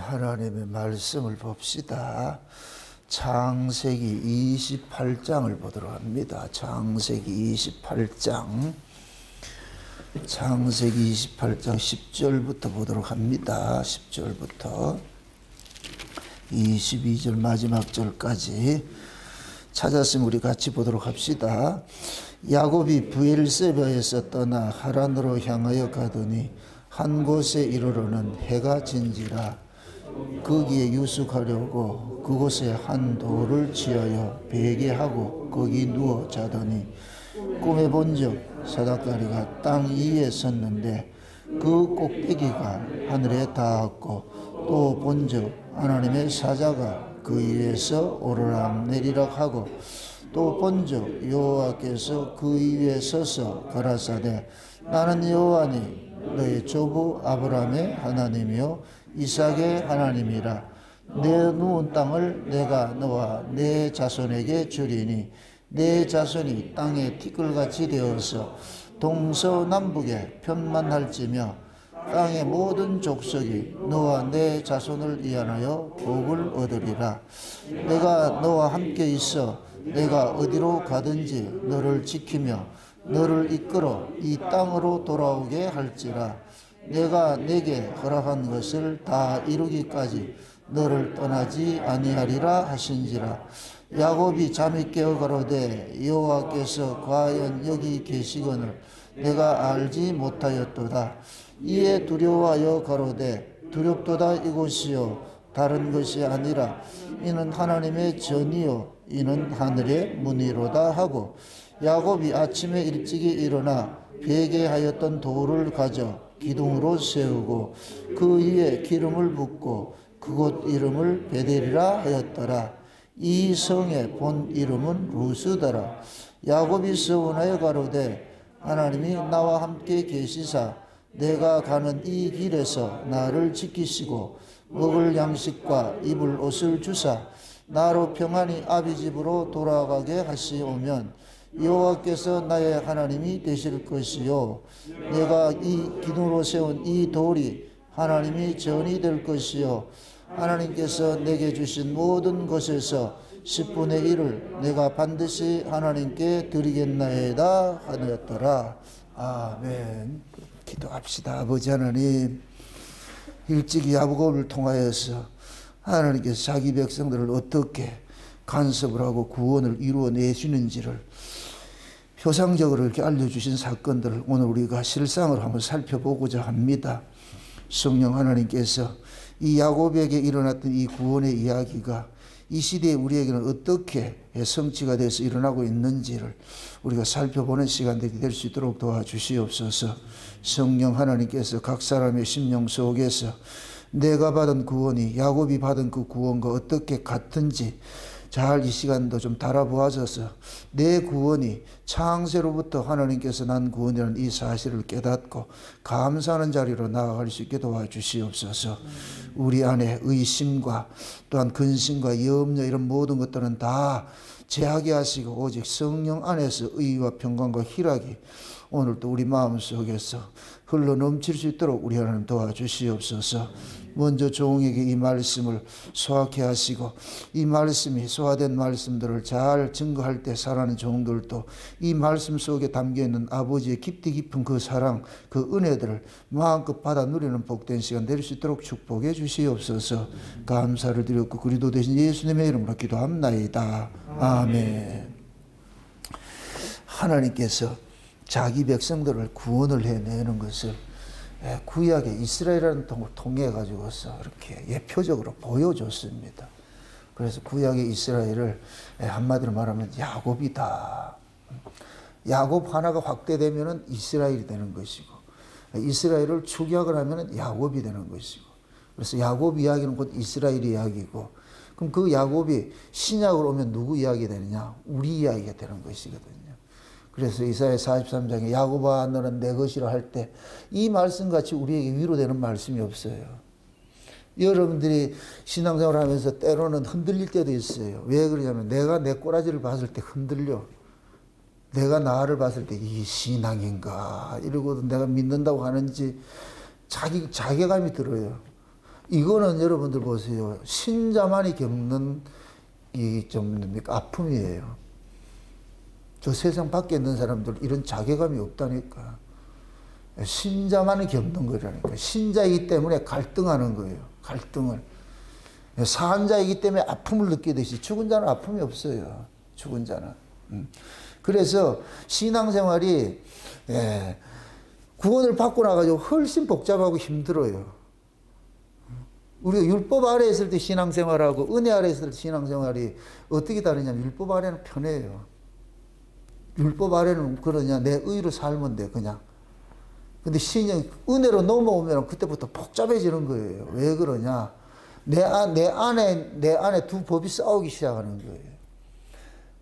하나님의 말씀을 봅시다. 창세기 28장을 보도록 합니다. 창세기 28장 10절부터 보도록 합니다. 10절부터 22절 마지막 절까지 찾았으면 우리 같이 보도록 합시다. 야곱이 브엘세바에서 떠나 하란으로 향하여 가더니 한 곳에 이르러는 해가 진지라. 거기에 유숙하려고 그곳에 한 돌을 치어여 베개하고 거기 누워 자더니 꿈에 본적 사닥다리가 땅 위에 섰는데 그 꼭대기가 하늘에 닿았고 또 본적 하나님의 사자가 그 위에서 오르락 내리락 하고 또 본적 여호와께서 그 위에 서서 가라사대 나는 여호와니 너의 조부 아브라함의 하나님이요 이삭의 하나님이라. 내 누운 땅을 내가 너와 내 자손에게 주리니 내 자손이 땅의 티끌같이 되어서 동서남북에 편만할지며 땅의 모든 족속이 너와 내 자손을 위하여 복을 얻으리라. 내가 너와 함께 있어 내가 어디로 가든지 너를 지키며 너를 이끌어 이 땅으로 돌아오게 할지라. 내가 내게 허락한 것을 다 이루기까지 너를 떠나지 아니하리라 하신지라. 야곱이 잠이 깨어 가로되 여호와께서 과연 여기 계시거늘 내가 알지 못하였도다. 이에 두려워하여 가로되 두렵도다 이곳이요 다른 것이 아니라 이는 하나님의 전이요 이는 하늘의 문이로다 하고 야곱이 아침에 일찍이 일어나 베개하였던 돌을 가져 기둥으로 세우고 그 위에 기름을 붓고 그곳 이름을 베델이라 하였더라. 이 성의 본 이름은 루스더라. 야곱이 서운하여 가로되 하나님이 나와 함께 계시사 내가 가는 이 길에서 나를 지키시고 먹을 양식과 입을 옷을 주사 나로 평안히 아비 집으로 돌아가게 하시오면 여호와께서 나의 하나님이 되실 것이요 내가 이 기둥으로 세운 이 돌이 하나님이 전이 될 것이요 하나님께서 내게 주신 모든 것에서 10분의 1을 내가 반드시 하나님께 드리겠나이다 하였더라. 아멘. 기도합시다. 아버지 하나님, 일찍이 야곱을 통하여서 하나님께서 자기 백성들을 어떻게 간섭을 하고 구원을 이루어내시는지를 표상적으로 이렇게 알려주신 사건들을 오늘 우리가 실상으로 한번 살펴보고자 합니다. 성령 하나님께서 이 야곱에게 일어났던 이 구원의 이야기가 이 시대에 우리에게는 어떻게 성취가 돼서 일어나고 있는지를 우리가 살펴보는 시간들이 될 수 있도록 도와주시옵소서. 성령 하나님께서 각 사람의 심령 속에서 내가 받은 구원이 야곱이 받은 그 구원과 어떻게 같은지 잘 이 시간도 좀 달아보아져서 내 구원이 창세로부터 하나님께서 난 구원이라는 이 사실을 깨닫고 감사하는 자리로 나아갈 수 있게 도와주시옵소서. 우리 안에 의심과 또한 근심과 염려 이런 모든 것들은 다 제하게 하시고 오직 성령 안에서 의와 평강과 희락이 오늘도 우리 마음속에서 흘러 넘칠 수 있도록 우리 하나님 도와주시옵소서. 먼저 종에게 이 말씀을 소화케 하시고 이 말씀이 소화된 말씀들을 잘 증거할 때 살아가는 종들도 이 말씀 속에 담겨있는 아버지의 깊이 깊은 그 사랑 그 은혜들을 마음껏 받아 누리는 복된 시간 될 수 있도록 축복해 주시옵소서. 감사를 드렸고 그리스도 되신 예수님의 이름으로 기도합나이다. 아멘. 하나님께서 자기 백성들을 구원을 해내는 것을 구약의 이스라엘이라는 통을 통해 가지고서 이렇게 예표적으로 보여줬습니다. 그래서 구약의 이스라엘을 한마디로 말하면 야곱이다. 야곱 하나가 확대되면 이스라엘이 되는 것이고 이스라엘을 축약을 하면 야곱이 되는 것이고 그래서 야곱 이야기는 곧 이스라엘 이야기고 그럼 그 야곱이 신약으로 오면 누구 이야기 되느냐? 우리 이야기가 되는 것이거든요. 그래서 이사야 43장에 야곱아 너는 내 것이라 할 때 이 말씀같이 우리에게 위로되는 말씀이 없어요. 여러분들이 신앙생활 하면서 때로는 흔들릴 때도 있어요. 왜 그러냐면 내가 내 꼬라지를 봤을 때 흔들려. 내가 나를 봤을 때 이 신앙인가 이러고도 내가 믿는다고 하는지 자괴감이 들어요. 이거는 여러분들 보세요. 신자만이 겪는 이 좀 뭡니까? 아픔이에요. 저 세상 밖에 있는 사람들 이런 자괴감이 없다니까. 신자만이 겪는 거라니까. 신자이기 때문에 갈등하는 거예요. 갈등을. 사한 자이기 때문에 아픔을 느끼듯이 죽은 자는 아픔이 없어요. 죽은 자는. 그래서 신앙생활이 구원을 받고 나가지고 훨씬 복잡하고 힘들어요. 우리가 율법 아래 있을 때 신앙생활하고 은혜 아래 있을 때 신앙생활이 어떻게 다르냐면 율법 아래는 편해요. 율법 아래는 그러냐 내 의로 살면 돼 그냥. 근데 은혜로 넘어오면 그때부터 복잡해지는 거예요. 왜 그러냐? 내 안에 두 법이 싸우기 시작하는 거예요.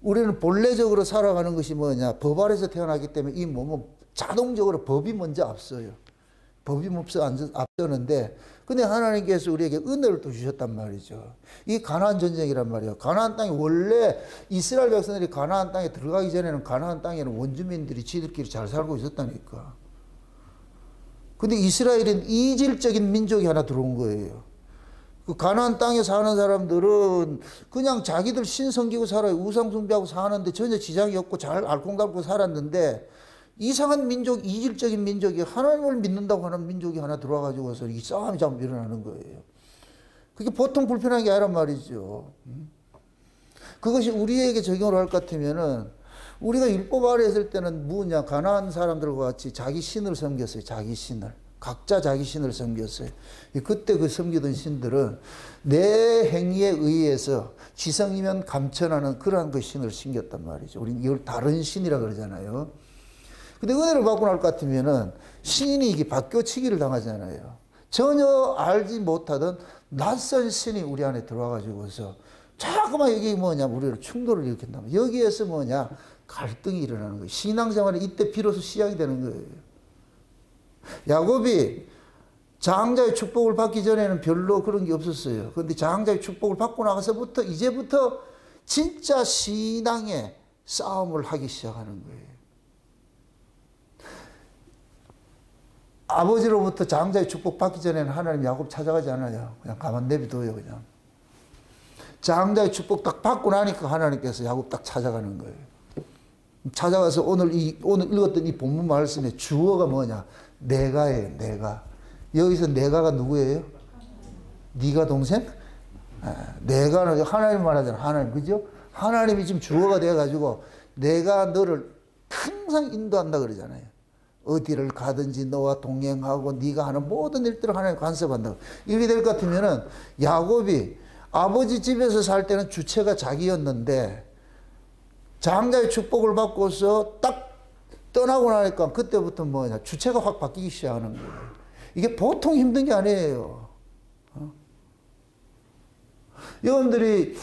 우리는 본래적으로 살아가는 것이 뭐냐? 법 아래서 태어나기 때문에 이 몸은 자동적으로 법이 먼저 앞서요. 법이 먼저 앞서는데, 근데 하나님께서 우리에게 은혜를 또 주셨단 말이죠. 이 가나안 전쟁이란 말이에요. 가나안 땅이 원래 이스라엘 백성들이 가나안 땅에 들어가기 전에는 가나안 땅에는 원주민들이 지들끼리 잘 살고 있었다니까. 근데 이스라엘은 이질적인 민족이 하나 들어온 거예요. 그 가나안 땅에 사는 사람들은 그냥 자기들 신 섬기고 살아요. 우상 숭배하고 사는데 전혀 지장이 없고 잘 알콩달콩 살았는데 이상한 민족, 이질적인 민족이 하나님을 믿는다고 하는 민족이 하나 들어와가지고서 이 싸움이 자꾸 일어나는 거예요. 그게 보통 불편한 게 아니란 말이죠. 그것이 우리에게 적용을 할 것 같으면은 우리가 율법 아래 있을 때는 뭐냐, 가나안 사람들과 같이 자기 신을 섬겼어요. 자기 신을. 각자 자기 신을 섬겼어요. 그때 그 섬기던 신들은 내 행위에 의해서 지성이면 감천하는 그러한 그 신을 섬겼단 말이죠. 우리는 이걸 다른 신이라 그러잖아요. 근데 은혜를 받고 날 것 같으면은 신이 이게 바뀌어치기를 당하잖아요. 전혀 알지 못하던 낯선 신이 우리 안에 들어와가지고서 자꾸만 여기 뭐냐, 우리를 충돌을 일으킨다. 여기에서 뭐냐, 갈등이 일어나는 거예요. 신앙생활이 이때 비로소 시작이 되는 거예요. 야곱이 장자의 축복을 받기 전에는 별로 그런 게 없었어요. 그런데 장자의 축복을 받고 나서부터 이제부터 진짜 신앙의 싸움을 하기 시작하는 거예요. 아버지로부터 장자의 축복 받기 전에는 하나님 야곱 찾아가지 않아요. 그냥 가만 내비둬요, 그냥. 장자의 축복 딱 받고 나니까 하나님께서 야곱 딱 찾아가는 거예요. 찾아가서 오늘 읽었던 이 본문 말씀의 주어가 뭐냐? 내가예요, 내가. 여기서 내가가 누구예요? 네가 동생? 내가는 하나님 말하잖아, 하나님, 그죠? 하나님이 지금 주어가 돼가지고 내가 너를 항상 인도한다 그러잖아요. 어디를 가든지 너와 동행하고 네가 하는 모든 일들을 하나님 간섭한다. 이렇게 될 것 같으면은 야곱이 아버지 집에서 살 때는 주체가 자기였는데 장자의 축복을 받고서 딱 떠나고 나니까 그때부터 뭐냐, 주체가 확 바뀌기 시작하는 거예요. 이게 보통 힘든 게 아니에요. 여러분들이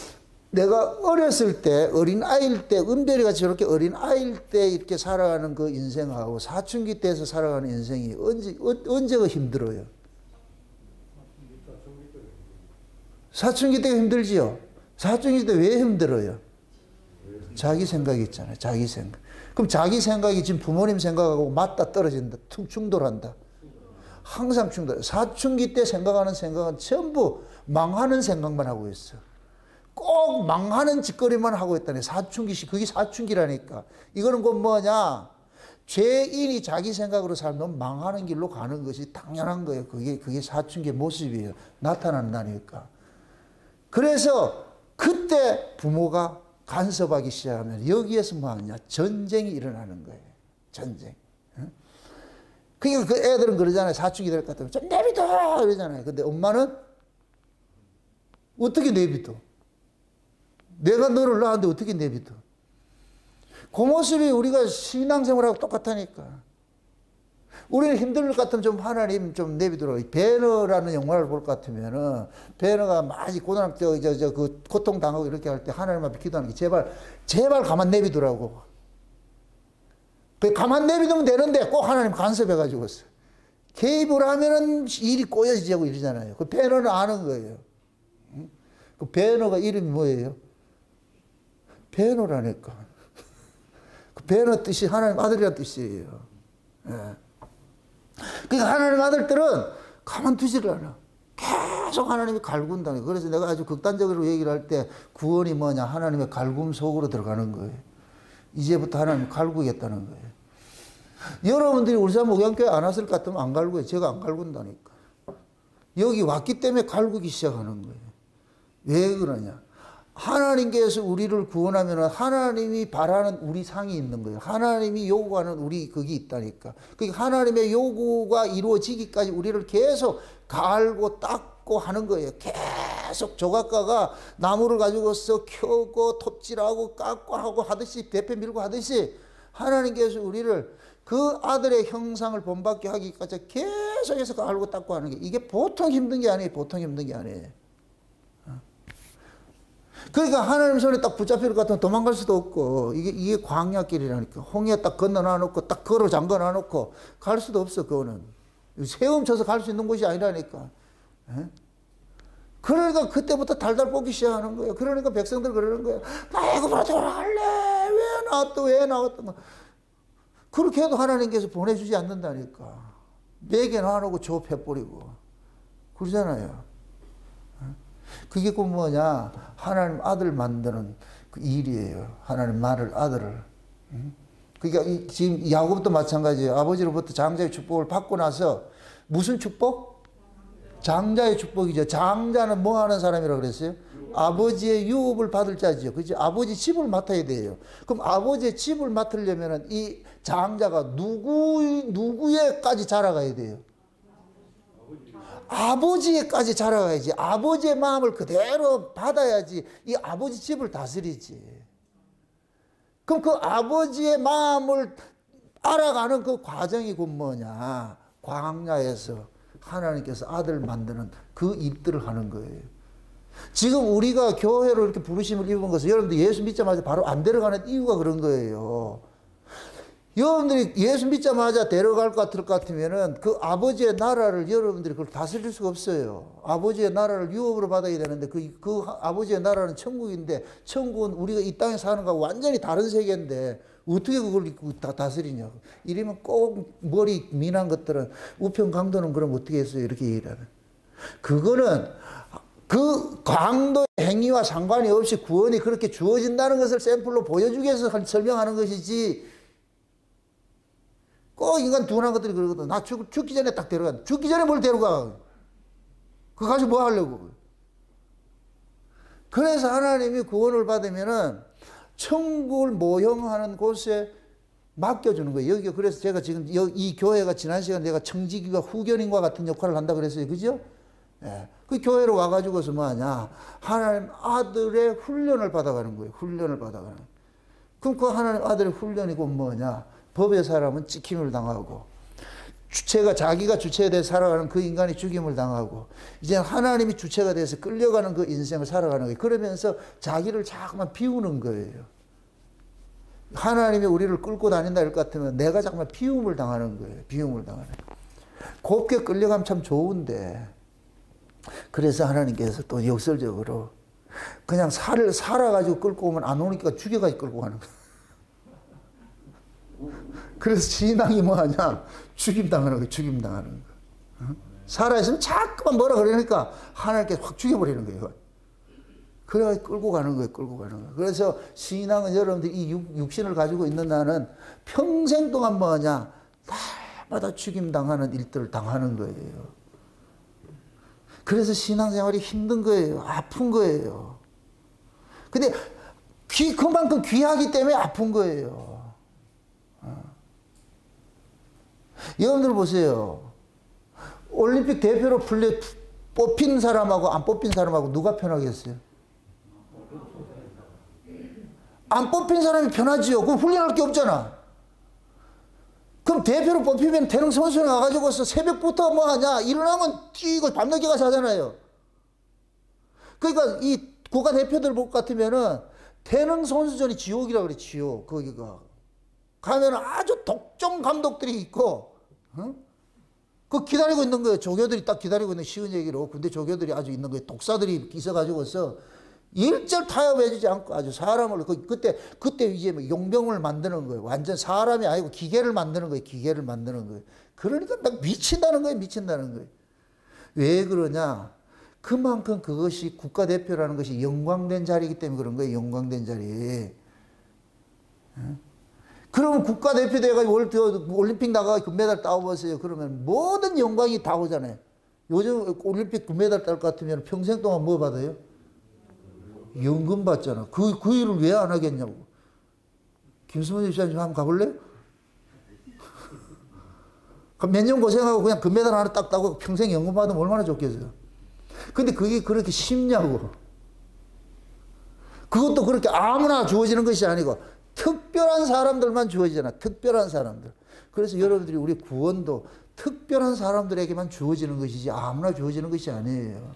내가 어렸을 때, 어린아이일 때, 은별이가 저렇게 어린아이일 때 이렇게 살아가는 그 인생하고 사춘기 때에서 살아가는 인생이 언제가 힘들어요? 사춘기 때가 힘들지요? 사춘기 때 왜 힘들어요? 자기 생각이 있잖아요. 자기 생각. 그럼 자기 생각이 지금 부모님 생각하고 맞다 떨어진다. 충돌한다. 항상 충돌. 사춘기 때 생각하는 생각은 전부 망하는 생각만 하고 있어. 꼭 망하는 짓거리만 하고 있다니. 사춘기시, 그게 사춘기라니까. 이거는 곧 뭐냐? 죄인이 자기 생각으로 살면 망하는 길로 가는 것이 당연한 거예요. 그게 사춘기의 모습이에요. 나타난다니까. 그래서 그때 부모가 간섭하기 시작하면 여기에서 뭐하냐? 전쟁이 일어나는 거예요. 전쟁. 그러니까 그 애들은 그러잖아요. 사춘기 될 것 같으면 좀 내비둬! 그러잖아요. 근데 엄마는 어떻게 내비둬? 내가 너를 낳았는데 어떻게 내비둬? 그 모습이 우리가 신앙생활하고 똑같다니까. 우리는 힘들 것 같으면 좀 하나님 좀 내비두라고. 배너라는 영화를 볼 것 같으면은, 배너가 많이 그 고통당하고 이렇게 할 때 하나님 앞에 기도하는 게 제발 가만 내비두라고. 가만 내비두면 되는데 꼭 하나님 간섭해가지고 개입을 하면은 일이 꼬여지고 이러잖아요. 그 배너는 아는 거예요. 그 배너가 이름이 뭐예요? 배너라니까. 그 배너 뜻이 하나님 아들이라는 뜻이에요. 예. 그러니까 하나님 아들들은 가만두지를 않아. 계속 하나님이 갈군다는 거예요. 그래서 내가 아주 극단적으로 얘기를 할 때 구원이 뭐냐? 하나님의 갈굼 속으로 들어가는 거예요. 이제부터 하나님이 갈구겠다는 거예요. 여러분들이 울산 목양교회 안 왔을 것 같으면 안 갈구요. 제가 안 갈군다니까. 여기 왔기 때문에 갈구기 시작하는 거예요. 왜 그러냐? 하나님께서 우리를 구원하면 하나님이 바라는 우리 상이 있는 거예요. 하나님이 요구하는 우리 그게 있다니까. 그러니까 하나님의 요구가 이루어지기까지 우리를 계속 갈고 닦고 하는 거예요. 계속 조각가가 나무를 가지고서 켜고 톱질하고 깎고 하고 하듯이 대패 밀고 하듯이 하나님께서 우리를 그 아들의 형상을 본받게 하기까지 계속해서 갈고 닦고 하는 게 이게 보통 힘든 게 아니에요. 보통 힘든 게 아니에요. 그러니까 하나님 손에 딱 붙잡힐 것 같으면 도망갈 수도 없고 이게 광야길이라니까. 홍해 딱 건너놔 놓고 딱 걸어 잠궈놔 놓고 갈 수도 없어. 그거는 세움쳐서 갈 수 있는 곳이 아니라니까. 그러니까 그때부터 달달 볶기 시작하는 거예요. 그러니까 백성들 그러는 거예요. 나 애굽으로 돌아갈래. 왜 나왔던 거. 그렇게 해도 하나님께서 보내주지 않는다니까. 매개는 놓고 조패버리고 그러잖아요. 그게 꼭 뭐냐? 하나님 아들 만드는 그 일이에요. 하나님 말을 아들을. 그러니까 지금 야곱도 마찬가지예요. 아버지로부터 장자의 축복을 받고 나서 무슨 축복? 장자의 축복이죠. 장자는 뭐 하는 사람이라고 그랬어요? 아버지의 유업을 받을 자지요. 그죠? 아버지 집을 맡아야 돼요. 그럼 아버지의 집을 맡으려면 이 장자가 누구에까지 자라가야 돼요? 아버지에까지 자라가야지. 아버지의 마음을 그대로 받아야지 이 아버지 집을 다스리지. 그럼 그 아버지의 마음을 알아가는 그 과정이 곧 뭐냐? 광야에서 하나님께서 아들 만드는 그 일들을 하는 거예요. 지금 우리가 교회로 이렇게 부르심을 입은 것은 여러분들 예수 믿자마자 바로 안 데려가는 이유가 그런 거예요. 여러분들이 예수 믿자마자 데려갈 것 같으면은 그 아버지의 나라를 여러분들이 그걸 다스릴 수가 없어요. 아버지의 나라를 유업으로 받아야 되는데 그 아버지의 나라는 천국인데 천국은 우리가 이 땅에 사는 거하고 완전히 다른 세계인데 어떻게 그걸 다 다스리냐고. 이러면 꼭 머리 민한 것들은 우편 강도는 그럼 어떻게 했어요? 이렇게 얘기를 하는. 그거는 그 강도의 행위와 상관이 없이 구원이 그렇게 주어진다는 것을 샘플로 보여주기 위해서 설명하는 것이지 꼭 인간 둔한 것들이 그러거든. 나 죽기 전에 딱 데려가. 죽기 전에 뭘 데려가. 그거 가지고 뭐 하려고. 그래서 하나님이 구원을 받으면은 천국을 모형하는 곳에 맡겨주는 거예요. 여기가 그래서 제가 지금 이 교회가 지난 시간에 내가 청지기와 후견인과 같은 역할을 한다 그랬어요. 그죠? 예. 그 교회로 와가지고서 뭐 하냐. 하나님 아들의 훈련을 받아가는 거예요. 훈련을 받아가는. 그럼 그 하나님 아들의 훈련이고 뭐냐. 법의 사람은 찍힘을 당하고 주체가 자기가 주체에 대해 살아가는 그 인간이 죽임을 당하고 이제 하나님이 주체가 돼서 끌려가는 그 인생을 살아가는 거예요. 그러면서 자기를 자꾸만 비우는 거예요. 하나님이 우리를 끌고 다닌다 할 것 같으면 내가 자꾸만 비움을 당하는 거예요. 비움을 당하는 거예요. 곱게 끌려가면 참 좋은데 그래서 하나님께서 또 역설적으로 그냥 살아가지고 끌고 오면 안 오니까 죽여가지고 끌고 가는 거예요. 그래서 신앙이 뭐하냐? 죽임당하는 거예요. 죽임당하는 거. 살아있으면 자꾸만 뭐라 그러니까 하나님께서 확 죽여버리는 거예요. 그래가지고 끌고 가는 거예요. 끌고 가는 거예요. 그래서 신앙은 여러분들 이 육신을 가지고 있는 나는 평생 동안 뭐하냐? 날마다 죽임당하는 일들을 당하는 거예요. 그래서 신앙생활이 힘든 거예요. 아픈 거예요. 근데 그만큼 귀하기 때문에 아픈 거예요. 여러분들 보세요. 올림픽 대표로 뽑힌 사람하고 안 뽑힌 사람하고 누가 편하겠어요? 안 뽑힌 사람이 편하지요. 그럼 훈련할 게 없잖아. 그럼 대표로 뽑히면 대능 선수에 가가지고서 새벽부터 뭐 하냐? 일어나면 뛰고 밤늦게 가서 하잖아요. 그러니까 이 국가대표들 볼 것 같으면은 대능 선수전이 지옥이라 그래, 지옥. 거기가. 가면 아주 독종 감독들이 있고, 그 기다리고 있는 거예요. 조교들이 딱 기다리고 있는 쉬운 얘기로. 근데 조교들이 아주 있는 거예요. 독사들이 있어가지고서 일절 타협해주지 않고 아주 사람을, 그때 이제 뭐 용병을 만드는 거예요. 완전 사람이 아니고 기계를 만드는 거예요. 기계를 만드는 거예요. 그러니까 막 미친다는 거예요. 미친다는 거예요. 왜 그러냐? 그만큼 그것이 국가대표라는 것이 영광된 자리이기 때문에 그런 거예요. 영광된 자리. 그러면 국가대표 돼가지고 올림픽 나가 금메달 따오보세요. 그러면 모든 영광이 다 오잖아요. 요즘 올림픽 금메달 딸 것 같으면 평생 동안 뭐 받아요? 연금 받잖아. 그 일을 왜 안 하겠냐고. 김수문 집사님 한번 가볼래요? 몇 년 고생하고 그냥 금메달 하나 딱 따고 평생 연금 받으면 얼마나 좋겠어요. 근데 그게 그렇게 쉽냐고. 그것도 그렇게 아무나 주어지는 것이 아니고 특별한 사람들만 주어지잖아. 특별한 사람들. 그래서 여러분들이 우리 구원도 특별한 사람들에게만 주어지는 것이지 아무나 주어지는 것이 아니에요.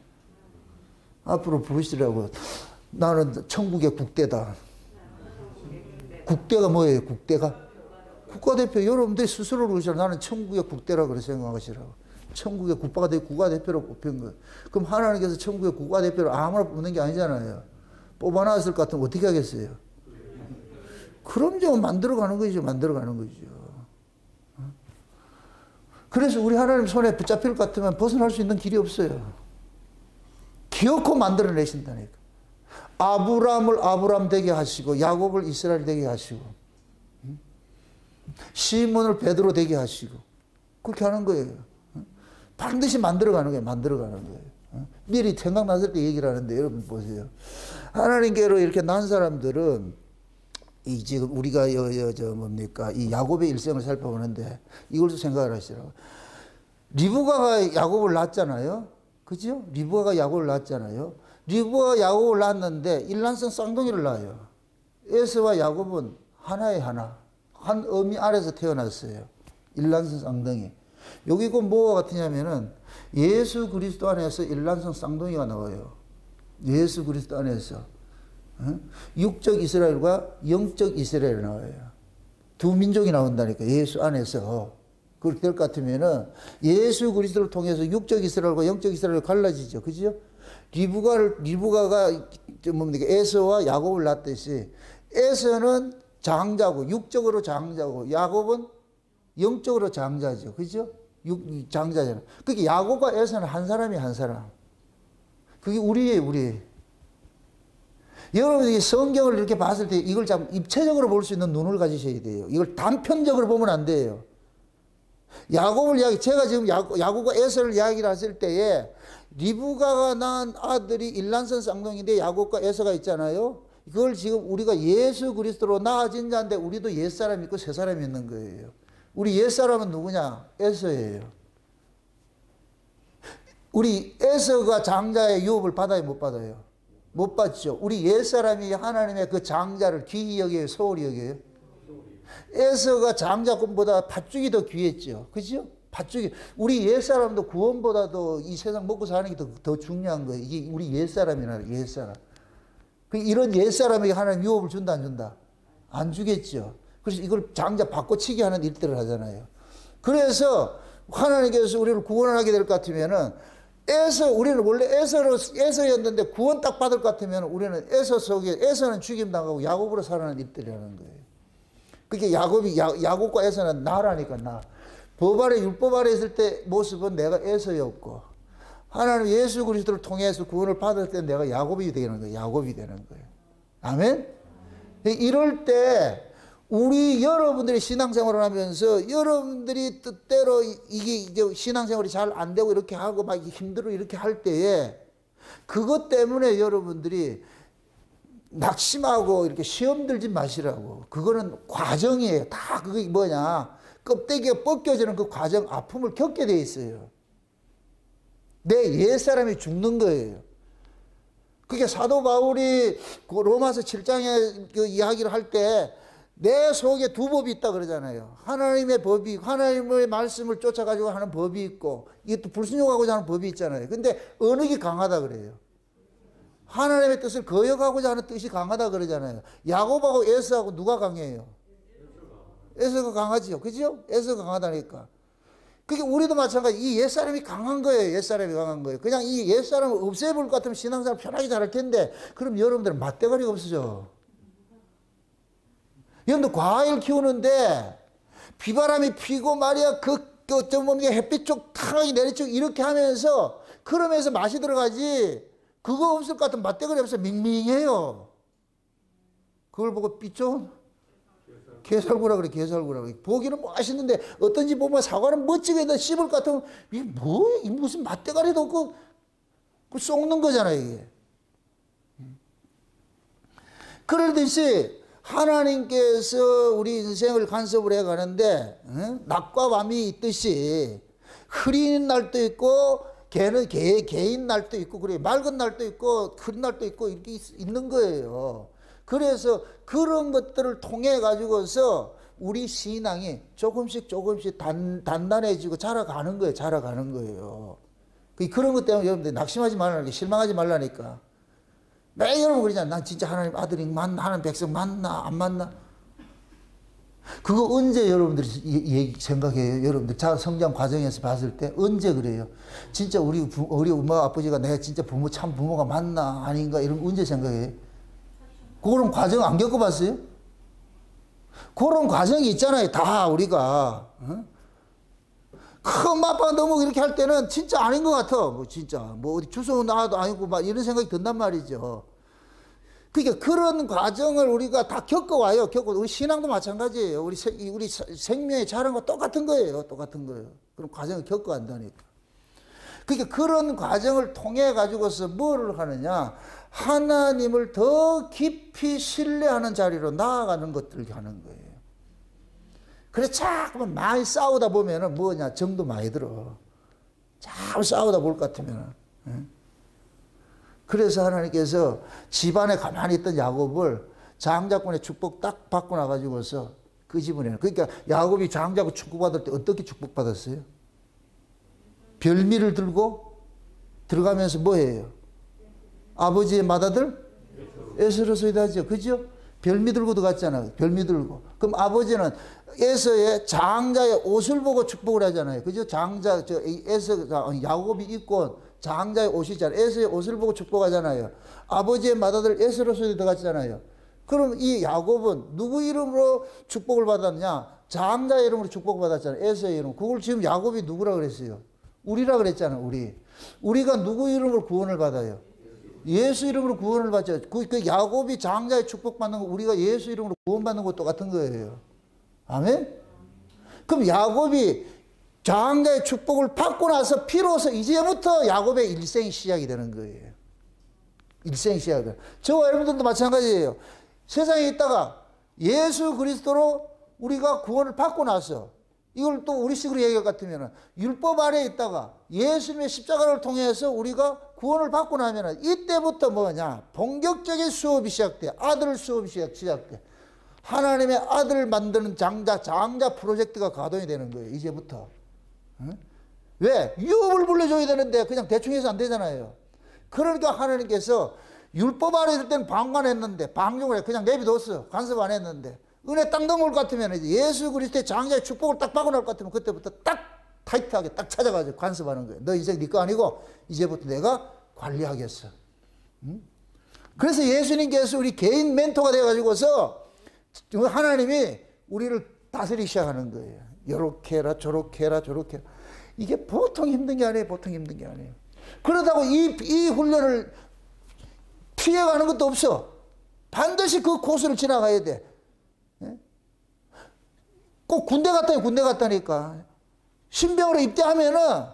앞으로 부르시라고. 나는 천국의 국대다. 국대가 뭐예요? 국대가? 국가대표. 여러분들이 스스로 그러시잖아요. 나는 천국의 국대라 그래 생각하시라고. 천국의 국가대표로 뽑힌 거예요. 그럼 하나님께서 천국의 국가대표를 아무나 뽑는 게 아니잖아요. 뽑아놨을 것 같으면 어떻게 하겠어요? 그럼 좀 만들어가는 거죠. 만들어가는 거죠. 그래서 우리 하나님 손에 붙잡힐 것 같으면 벗어날 수 있는 길이 없어요. 기어코 만들어내신다니까. 아브람을 아브람 되게 하시고 야곱을 이스라엘 되게 하시고 시몬을 베드로 되게 하시고 그렇게 하는 거예요. 반드시 만들어가는 거예요. 만들어가는 거예요. 미리 생각났을 때 얘기를 하는데 여러분 보세요. 하나님께로 이렇게 난 사람들은 이 지금 우리가 뭡니까 이 야곱의 일생을 살펴보는데 이걸 생각을 하시라고. 리브가가 야곱을 낳았잖아요. 그죠? 리브가가 야곱을 낳았잖아요. 리브가가 야곱을 낳았는데 일란성 쌍둥이를 낳아요. 에서와 야곱은 하나의 하나. 한 어미 아래서 태어났어요. 일란성 쌍둥이. 여기 그 뭐가 같으냐면은 예수 그리스도 안에서 일란성 쌍둥이가 나와요. 예수 그리스도 안에서. 육적 이스라엘과 영적 이스라엘이 나와요. 두 민족이 나온다니까. 예수 안에서. 그렇게 될 것 같으면은 예수 그리스도를 통해서 육적 이스라엘과 영적 이스라엘이 갈라지죠. 그죠? 리브가가 뭡니까? 에서와 야곱을 낳았듯이 에서는 장자고 육적으로 장자고 야곱은 영적으로 장자죠. 그죠? 장자잖아요. 그게 야곱과 에서는 한 사람이 한 사람. 그게 우리예요, 우리. 여러분이 성경을 이렇게 봤을 때 이걸 참 입체적으로 볼 수 있는 눈을 가지셔야 돼요. 이걸 단편적으로 보면 안 돼요. 제가 지금 야곱과 에서를 이야기를 했을 때에 리브가가 낳은 아들이 일란성 쌍둥이인데 야곱과 에서가 있잖아요. 그걸 지금 우리가 예수 그리스도로 나아진 자인데 우리도 옛사람이 있고 새사람이 있는 거예요. 우리 옛사람은 누구냐? 에서예요. 우리 에서가 장자의 유업을 받아요? 못 받아요? 못 받죠. 우리 옛사람이 하나님의 그 장자를 귀히 여겨요? 소홀히 여겨요? 에서가 장자권보다 팥죽이 더 귀했죠. 그죠? 팥죽이. 우리 옛사람도 구원보다도 이 세상 먹고 사는 게 더 중요한 거예요. 이게 우리 옛사람이라, 옛사람. 이런 옛사람에게 하나님 유업을 준다, 안 준다? 안 주겠죠. 그래서 이걸 장자 바꿔치기 하는 일들을 하잖아요. 그래서 하나님께서 우리를 구원을 하게 될 것 같으면은 우리는 원래 에서였는데 구원 딱 받을 것 같으면 우리는 에서 속에, 에서는 죽임당하고 야곱으로 살아가는 일들이라는 거예요. 그게 야곱과 에서는 나라니까, 나. 법 아래, 율법 아래 있을 때 모습은 내가 에서였고, 하나님 예수 그리스도를 통해서 구원을 받을 때 내가 야곱이 되는 거예요. 야곱이 되는 거예요. 아멘? 이럴 때, 여러분들이 신앙생활을 하면서 여러분들이 뜻대로 이게 신앙생활이 잘 안 되고 이렇게 하고 막 힘들어 이렇게 할 때에 그것 때문에 여러분들이 낙심하고 이렇게 시험 들지 마시라고. 그거는 과정이에요. 다 그게 뭐냐. 껍데기가 벗겨지는 그 과정, 아픔을 겪게 돼 있어요. 내 옛사람이 죽는 거예요. 그게 사도 바울이 그 로마서 7장에 그 이야기를 할 때 내 속에 두 법이 있다 그러잖아요. 하나님의 법이, 하나님의 말씀을 쫓아가지고 하는 법이 있고, 이게 또 불순종하고자 하는 법이 있잖아요. 근데 어느 게 강하다 그래요? 하나님의 뜻을 거역하고자 하는 뜻이 강하다 그러잖아요. 야곱하고 에서하고 누가 강해요? 에서가 강하죠. 그죠? 에서가 강하다니까. 그게 우리도 마찬가지. 이 옛사람이 강한 거예요. 옛사람이 강한 거예요. 그냥 이 옛사람을 없애볼 것 같으면 신앙생활 편하게 잘할 텐데, 그럼 여러분들은 맞대가리가 없어져. 여러분들 과일 키우는데 비바람이 피고 말이야 햇빛 쪽 탕하게 내리쪽 이렇게 하면서 그러면서 맛이 들어가지. 그거 없을 것 같으면 맛대가리 없어. 밍밍해요. 그걸 보고 삐쩍 게살구라 그래. 게살구라 그래. 보기는 맛있는데 어떤지 보면 사과는 멋지게 씹을 것 같으면 이게 뭐야? 무슨 맛대가리도 없고 그 썩는 거잖아요 이게. 그러듯이 하나님께서 우리 인생을 간섭을 해가는데 낮과 밤이 있듯이 흐린 날도 있고 개인 날도 있고 그래 맑은 날도 있고 흐린 날도 있고 이렇게 있는 거예요. 그래서 그런 것들을 통해 가지고서 우리 신앙이 조금씩 단단해지고 자라가는 거예요. 자라가는 거예요. 그런 것 때문에 여러분들 낙심하지 말라니까, 실망하지 말라니까. 매일 여러분 그러잖아. 난 진짜 하나님 아들이 맞나? 하나님 백성 맞나? 안 맞나? 그거 언제 여러분들이 생각해요? 여러분들 성장 과정에서 봤을 때 언제 그래요? 진짜 우리 엄마 아버지가 내가 진짜 참 부모가 맞나? 아닌가? 이런 거 언제 생각해요? 그런 과정 안 겪어봤어요? 그런 과정이 있잖아요. 다 우리가. 큰 아빠가 너무 이렇게 할 때는 진짜 아닌 것 같아. 뭐 진짜 뭐 어디 주소 나와도 아니고 막 이런 생각이 든단 말이죠. 그러니까 그런 과정을 우리가 다 겪어와요. 우리 신앙도 마찬가지예요. 우리 생명의 자랑과 똑같은 거예요. 똑같은 거예요. 그런 과정을 겪어간다니까. 그러니까 그런 과정을 통해 가지고서 뭐를 하느냐? 하나님을 더 깊이 신뢰하는 자리로 나아가는 것들을 하는 거예요. 그래서 자꾸 많이 싸우다 보면은 뭐냐? 정도 많이 들어. 자꾸 싸우다 볼 것 같으면은. 그래서 하나님께서 집안에 가만히 있던 야곱을 장자권의 축복 딱 받고 나가지고서 그 집안에. 그러니까 야곱이 장자권 축복받을 때 어떻게 축복받았어요? 별미를 들고 들어가면서 뭐 해요? 아버지의 맏아들? 에서로서이다 하죠. 그죠? 별미 들고 들어갔잖아요. 별미 들고. 그럼 아버지는 에서의 장자의 옷을 보고 축복을 하잖아요. 그죠? 야곱이 입고 장자의 옷이잖아요. 에서의 옷을 보고 축복하잖아요. 아버지의 맏아들 에서로서이 들어갔잖아요. 그럼 이 야곱은 누구 이름으로 축복을 받았냐? 장자의 이름으로 축복을 받았잖아요. 에서의 이름. 그걸 지금 야곱이 누구라 그랬어요? 우리라 그랬잖아요. 우리가 누구 이름으로 구원을 받아요? 예수 이름으로 구원을 받죠. 그 야곱이 장자의 축복받는 거 우리가 예수 이름으로 구원받는 것 똑같은 거예요. 아멘? 그럼 야곱이 장자의 축복을 받고 나서 비로소 이제부터 야곱의 일생이 시작이 되는 거예요. 일생이 시작이 돼요. 저와 여러분들도 마찬가지예요. 세상에 있다가 예수 그리스도로 우리가 구원을 받고 나서 이걸 또 우리식으로 얘기할 것 같으면 율법 아래에 있다가 예수님의 십자가를 통해서 우리가 구원을 받고 나면 이때부터 뭐냐? 본격적인 수업이 시작돼. 아들 수업이 시작돼. 하나님의 아들을 만드는 장자 프로젝트가 가동이 되는 거예요. 이제부터. 응? 왜? 유업을 물려줘야 되는데 그냥 대충 해서 안 되잖아요. 그러니까 하나님께서 율법 아래에 있을 때는 방관했는데 방종을 해. 그냥 내비뒀어. 간섭 안 했는데. 은혜 딱 넘어올 것 같으면 이제 예수 그리스도의 장자의 축복을 딱 받고 나올 것 같으면 그때부터 딱 타이트하게 딱 찾아가지고 간섭하는 거예요. 너 인생 네 거 아니고 이제부터 내가 관리하겠어. 응? 그래서 예수님께서 우리 개인 멘토가 돼가지고서 하나님이 우리를 다스리기 시작하는 거예요. 요렇게 해라 저렇게 해라 저렇게 해라. 이게 보통 힘든 게 아니에요. 보통 힘든 게 아니에요. 그러다고 이 훈련을 피해가는 것도 없어. 반드시 그 코스를 지나가야 돼. 꼭 군대 갔다니까. 신병으로 입대하면은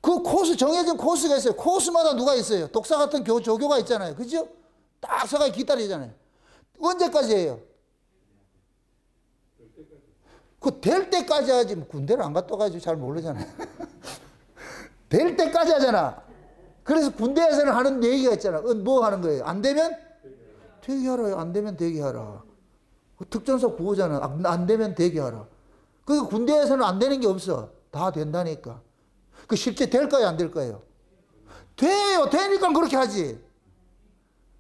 그 코스, 정해진 코스가 있어요. 코스마다 누가 있어요? 독사 같은 조교가 있잖아요. 그죠? 딱 서가 기다리잖아요. 언제까지 해요? 될 때까지 하지. 군대를 안 갔다 가지고 잘 모르잖아요. 될 때까지 하잖아. 그래서 군대에서는 하는 얘기가 있잖아. 뭐 하는 거예요? 안 되면 대기하라. 안 되면 대기하라. 특전사 구호잖아. 안 되면 대기하라. 그 군대에서는 안 되는 게 없어. 다 된다니까. 그 실제 될까요? 안 될까요? 돼요. 되니까 그렇게 하지.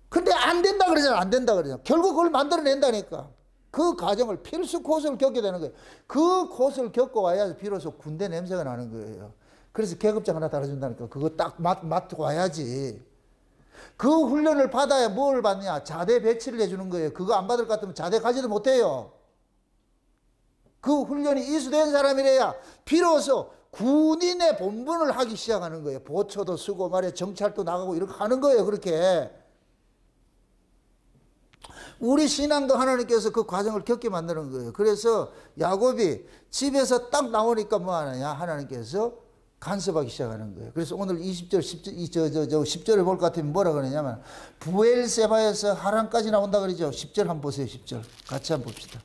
근데 안 된다 그러잖아. 안 된다 그러잖아. 결국 그걸 만들어낸다니까. 그 과정을 필수 코스를 겪게 되는 거예요. 그 코스를 겪어와야 비로소 군대 냄새가 나는 거예요. 그래서 계급장 하나 달아준다니까. 그거 딱 맡고 와야지. 그 훈련을 받아야 뭘 받냐? 자대 배치를 해주는 거예요. 그거 안 받을 것 같으면 자대 가지도 못해요. 그 훈련이 이수된 사람이래야 비로소 군인의 본분을 하기 시작하는 거예요. 보초도 쓰고 말이야 정찰도 나가고 이렇게 하는 거예요. 그렇게 우리 신앙도 하나님께서 그 과정을 겪게 만드는 거예요. 그래서 야곱이 집에서 딱 나오니까 뭐 하느냐, 하나님께서 간섭하기 시작하는 거예요. 그래서 오늘 20절 10절을 볼 것 같으면 뭐라 그러냐면 부엘세바에서 하란까지 나온다 그러죠. 10절 한번 보세요. 10절 같이 한번 봅시다.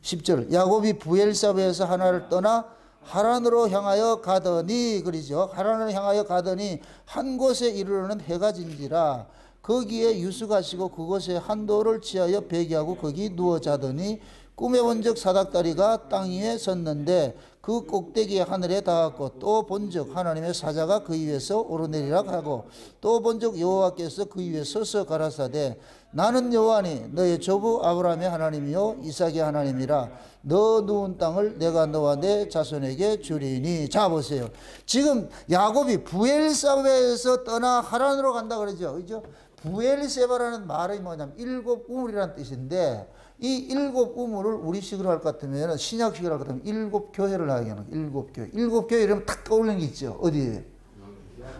10절 야곱이 부엘세바에서 하나를 떠나 하란으로 향하여 가더니 그러죠. 하란으로 향하여 가더니 한 곳에 이르러는 해가 진지라 거기에 유숙하시고 그곳에 한 돌을 치하여 배기하고 거기 누워 자더니 꿈에 본적 사닥다리가 땅 위에 섰는데 그 꼭대기에 하늘에 닿았고 또 본적 하나님의 사자가 그 위에서 오르내리라 하고 또 본적 여호와께서 그 위에 서서 가라사대 나는 여호와니 너의 조부 아브라함의 하나님이요 이삭의 하나님이라 너 누운 땅을 내가 너와 내 자손에게 주리니. 자 보세요. 지금 야곱이 부엘세바에서 떠나 하란으로 간다 그러죠. 그죠? 부엘세바라는 말이 뭐냐면 일곱 우물이라는 뜻인데 이 일곱 우물을 우리식으로 할 것 같으면 신약식으로 할 것 같으면 일곱 교회를 하게 하는 거예요. 일곱 교회. 일곱 교회 이러면 탁 떠오르는 게 있죠. 어디에?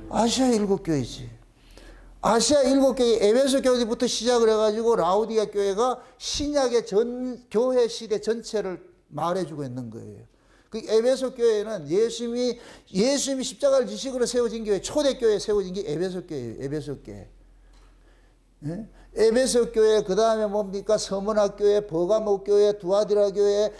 아시아 일곱 교회지. 아시아 일곱 교회 에베소 교회부터 시작을 해가지고 라우디아 교회가 신약의 전 교회 시대 전체를 말해주고 있는 거예요. 그 에베소 교회는 예수님이 십자가를 지식으로 세워진 교회 초대교회에 세워진 게 에베소 교회예요. 에베소 교회. 예? 에베소 교회, 그 다음에 뭡니까? 서문학 교회, 버가모 교회, 두아디라 교회,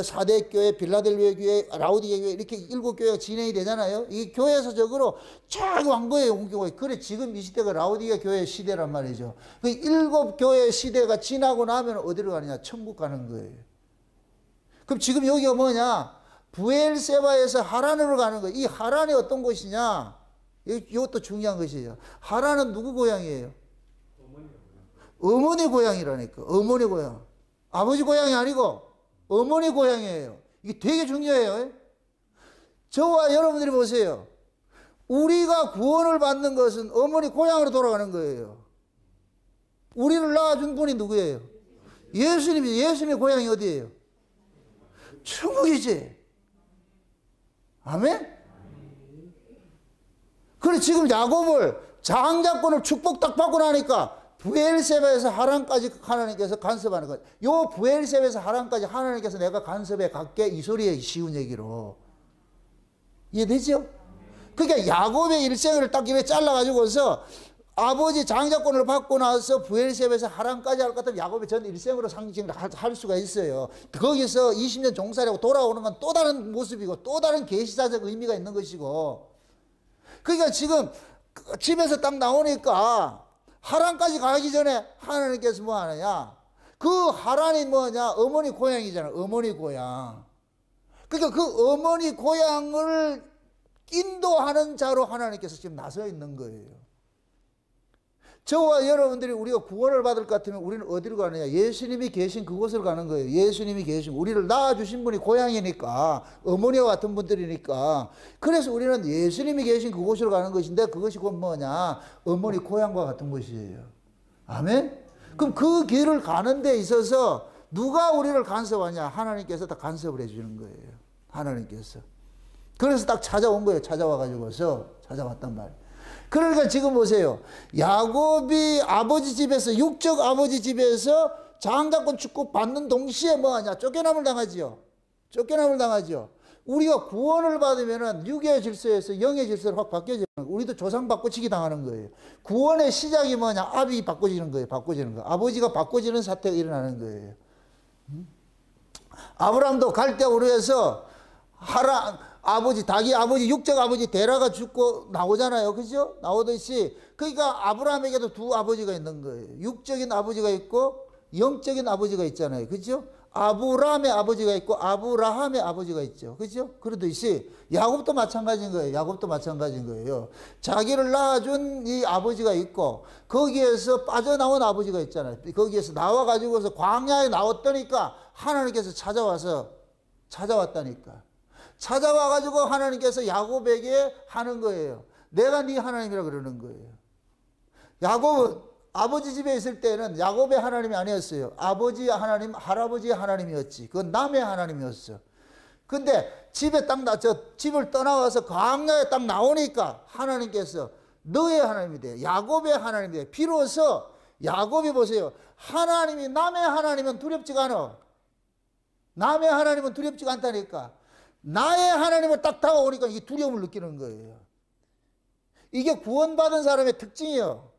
사대 교회, 빌라델비아 교회, 라우디게 교회, 이렇게 일곱 교회가 진행이 되잖아요. 이 교회사적으로 쫙 왕거에 옮기고, 그래, 지금 이 시대가 라우디게 교회 시대란 말이죠. 그 일곱 교회 시대가 지나고 나면 어디로 가느냐? 천국 가는 거예요. 그럼 지금 여기가 뭐냐? 부엘세바에서 하란으로 가는 거예요. 이 하란이 어떤 곳이냐? 이것도 중요한 것이에요. 하란은 누구 고향이에요? 어머니 고향이라니까. 어머니 고향. 아버지 고향이 아니고 어머니 고향이에요. 이게 되게 중요해요. 저와 여러분들이 보세요. 우리가 구원을 받는 것은 어머니 고향으로 돌아가는 거예요. 우리를 낳아준 분이 누구예요? 예수님이. 예수님의 고향이 어디예요? 천국이지. 아멘? 그래 지금 야곱을 장자권을 축복 딱 받고 나니까 부엘세바에서 하란까지 하나님께서 간섭하는 거예요. 요 부엘세바에서 하란까지 하나님께서 내가 간섭해 갈게 이 소리에 쉬운 얘기로 이해되죠? 그러니까 야곱의 일생을 딱 이렇게 잘라가지고서 아버지 장자권을 받고 나서 부엘세바에서 하란까지 할 것 같으면 야곱의 전 일생으로 상징을 할 수가 있어요. 거기서 20년 종살이하고 돌아오는 건 또 다른 모습이고 또 다른 계시사적 의미가 있는 것이고 그러니까 지금 집에서 딱 나오니까 하란까지 가기 전에 하나님께서 뭐 하느냐? 그 하란이 뭐냐? 어머니 고향이잖아. 어머니 고향. 그러니까 그 어머니 고향을 인도하는 자로 하나님께서 지금 나서 있는 거예요. 저와 여러분들이 우리가 구원을 받을 것 같으면 우리는 어디로 가느냐? 예수님이 계신 그곳을 가는 거예요. 예수님이 계신 우리를 낳아주신 분이 고향이니까 어머니와 같은 분들이니까 그래서 우리는 예수님이 계신 그곳으로 가는 것인데 그것이 곧 뭐냐? 어머니 고향과 같은 곳이에요. 아멘? 그럼 그 길을 가는 데 있어서 누가 우리를 간섭하냐? 하나님께서 다 간섭을 해주는 거예요. 하나님께서. 그래서 딱 찾아온 거예요. 찾아왔단 말이에요. 그러니까 지금 보세요. 야곱이 아버지 집에서 육적 아버지 집에서 장자권 축복 받는 동시에 뭐하냐? 쫓겨남을 당하지요. 쫓겨남을 당하죠. 우리가 구원을 받으면은 육의 질서에서 영의 질서로 확 바뀌어지는 거예요. 우리도 조상 바꿔치기 당하는 거예요. 구원의 시작이 뭐냐? 아비 바꿔지는 거예요. 바꿔지는 거. 아버지가 바꿔지는 사태가 일어나는 거예요. 아브라함도 갈대우르에서 자기 아버지, 육적 아버지 데라가 죽고 나오잖아요. 그죠? 나오듯이. 그러니까 아브라함에게도 두 아버지가 있는 거예요. 육적인 아버지가 있고, 영적인 아버지가 있잖아요. 그죠? 아브라함의 아버지가 있고, 아브라함의 아버지가 있죠. 그죠? 그러듯이, 야곱도 마찬가지인 거예요. 야곱도 마찬가지인 거예요. 자기를 낳아준 이 아버지가 있고, 거기에서 빠져나온 아버지가 있잖아요. 거기에서 나와가지고서 광야에 나왔더니까, 하나님께서 찾아왔다니까. 찾아와가지고 하나님께서 야곱에게 하는 거예요. 내가 네 하나님이라 그러는 거예요. 야곱은 아버지 집에 있을 때는 야곱의 하나님이 아니었어요. 아버지의 하나님, 할아버지의 하나님이었지. 그건 남의 하나님이었어. 근데 집을 떠나와서 광야에 딱 나오니까 하나님께서 너의 하나님이 돼. 야곱의 하나님이 돼. 비로소 야곱이 보세요. 하나님이 남의 하나님은 두렵지가 않아. 남의 하나님은 두렵지가 않다니까. 나의 하나님을 딱 다가오니까 이 두려움을 느끼는 거예요. 이게 구원받은 사람의 특징이에요.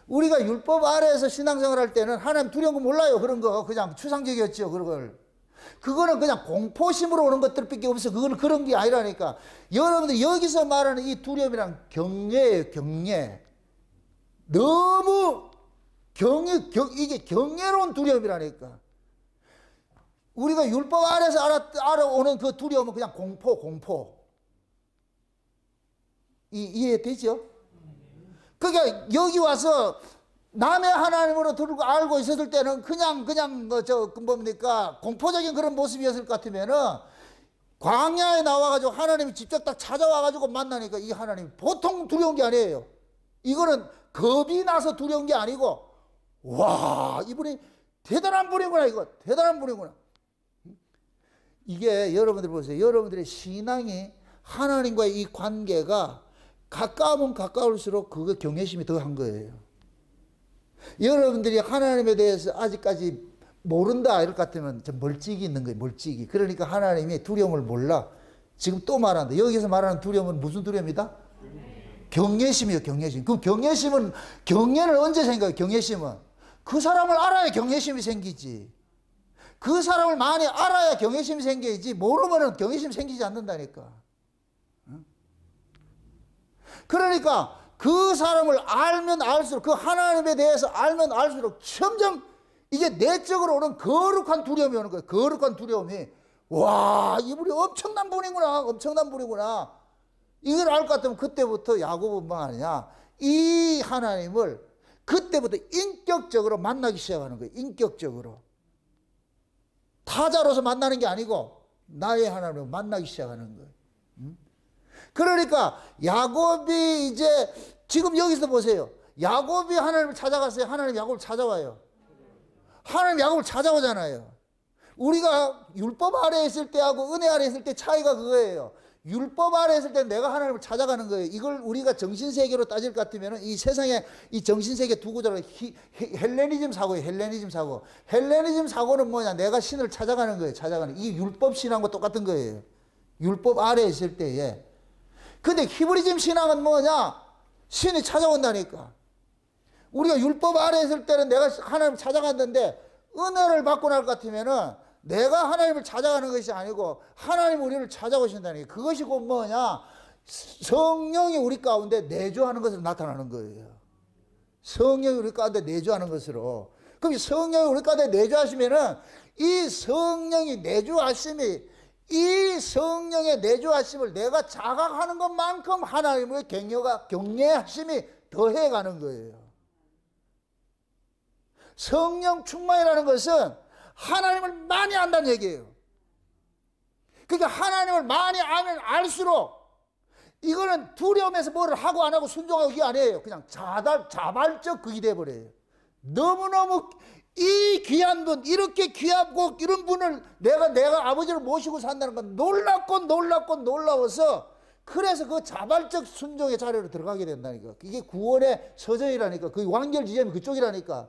우리가 율법 아래에서 신앙생활 할 때는 하나님 두려운 거 몰라요. 그런 거 그냥 추상적이었죠. 그거는 그냥 공포심으로 오는 것들밖에 없어. 그건 그런 게 아니라니까. 여러분들 여기서 말하는 이 두려움이란 경외예요. 경외. 너무 이게 경외로운 두려움이라니까. 우리가 율법 아래에서 알아오는 그 두려움은 그냥 공포. 이해되죠? 그러니까 여기 와서 남의 하나님으로 들고 알고 있었을 때는 그냥 뭡니까 공포적인 그런 모습이었을 것 같으면은 광야에 나와가지고 하나님이 직접 딱 찾아와가지고 만나니까 이 하나님이 보통 두려운 게 아니에요. 이거는 겁이 나서 두려운 게 아니고 와 이분이 대단한 분이구나. 이거 대단한 분이구나. 이게 여러분들 보세요. 여러분들의 신앙이 하나님과의 이 관계가 가까우면 가까울수록 그거 경외심이 더 한 거예요. 여러분들이 하나님에 대해서 아직까지 모른다 이럴 것 같으면 좀 멀찍이 있는 거예요. 멀찍이. 그러니까 하나님이 두려움을 몰라. 지금 또 말한다. 여기서 말하는 두려움은 무슨 두려움이다? 경외심이에요. 경외심. 그럼 경외는 언제 생겨요? 경외심은 그 사람을 알아야 경외심이 생기지. 그 사람을 많이 알아야 경외심이 생기지. 모르면 경외심이 생기지 않는다니까. 그러니까 그 사람을 알면 알수록, 그 하나님에 대해서 알면 알수록 점점 이게 내적으로 오는 거룩한 두려움이 오는 거예요. 거룩한 두려움이 와 이분이 엄청난 분이구나. 이걸 알 것 같으면 그때부터 야곱은 뭐 하느냐, 이 하나님을 그때부터 인격적으로 만나기 시작하는 거예요. 인격적으로. 타자로서 만나는 게 아니고 나의 하나님을 만나기 시작하는 거예요. 그러니까 야곱이 이제 지금 여기서 보세요. 야곱이 하나님을 찾아갔어요. 하나님 야곱을 찾아와요. 하나님 야곱을 찾아오잖아요. 우리가 율법 아래에 있을 때하고 은혜 아래에 있을 때 차이가 그거예요. 율법 아래에 있을 때 내가 하나님을 찾아가는 거예요. 이걸 우리가 정신세계로 따질 것 같으면 이 세상에 이 정신세계 두 구조를 헬레니즘 사고예요. 헬레니즘 사고. 헬레니즘 사고는 뭐냐? 내가 신을 찾아가는 거예요. 이 율법 신앙과 똑같은 거예요. 율법 아래에 있을 때에. 근데 히브리즘 신앙은 뭐냐? 신이 찾아온다니까. 우리가 율법 아래에 있을 때는 내가 하나님을 찾아갔는데 은혜를 받고 날 것 같으면은 내가 하나님을 찾아가는 것이 아니고 하나님 우리를 찾아오신다니까. 그것이 곧 뭐냐? 성령이 우리 가운데 내주하는 것으로 나타나는 거예요. 성령이 우리 가운데 내주하는 것으로. 그럼 성령이 우리 가운데 내주하시면은 이 성령이 내주하심이, 이 성령의 내주하심을 내가 자각하는 것만큼 하나님의 경외하심이 더해가는 거예요. 성령 충만이라는 것은 하나님을 많이 안다는 얘기예요. 그러니까 하나님을 많이 알면 알수록 이거는 두려움에서 뭐를 하고 안 하고 순종하고 이게 아니에요. 그냥 자발적 그게 돼버려요. 너무너무 이 귀한 분, 이렇게 귀하고 이런 분을 내가 아버지를 모시고 산다는 건 놀라워서 그래서 그 자발적 순종의 자리로 들어가게 된다니까. 이게 구원의 서정이라니까. 그 완결 지점이 그쪽이라니까.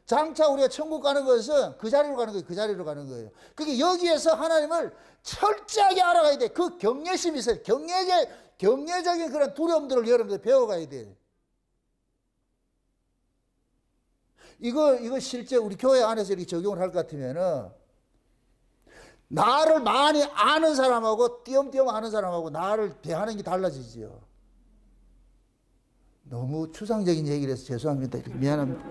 장차 우리가 천국 가는 것은 그 자리로 가는 거예요. 그 자리로 가는 거예요. 그러니까 여기에서 하나님을 철저하게 알아가야 돼. 그 경외심이 있어요. 경외적인 그런 두려움들을 여러분들 배워가야 돼. 이거 실제 우리 교회 안에서 이렇게 적용을 할 것 같으면은 나를 많이 아는 사람하고 띄엄띄엄 아는 사람하고 나를 대하는 게 달라지지요. 너무 추상적인 얘기를 해서 죄송합니다. 미안합니다.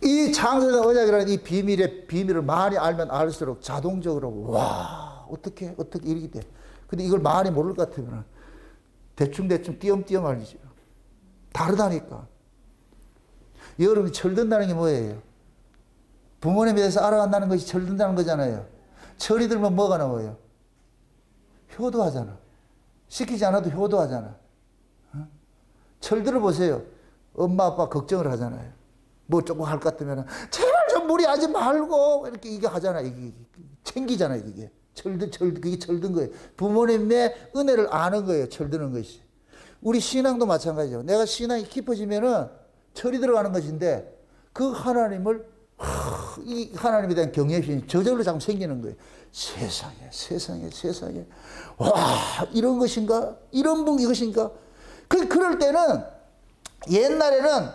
이 창세전 언약이라는 이 비밀을 많이 알면 알수록 자동적으로 와 어떻게 이렇게 돼. 근데 이걸 많이 모를 것 같으면 대충 띄엄띄엄 알죠. 다르다니까. 여러분이 철든다는 게 뭐예요? 부모님에 대해서 알아간다는 것이 철든다는 거잖아요. 철이 들면 뭐가 나와요? 효도하잖아. 시키지 않아도 효도하잖아. 철들어 보세요. 엄마 아빠 걱정을 하잖아요. 뭐 조금 할 것 같으면 제발 좀 무리하지 말고 이렇게 이게 하잖아요. 이게 챙기잖아요. 이게 그게 철든 거예요. 부모님의 은혜를 아는 거예요. 철드는 것이. 우리 신앙도 마찬가지죠. 내가 신앙이 깊어지면은 철이 들어가는 것인데 그 하나님을 이 하나님에 대한 경외심이 저절로 자꾸 생기는 거예요. 세상에 와 이런 것인가 이런 분 이것인가. 그럴 때는 옛날에는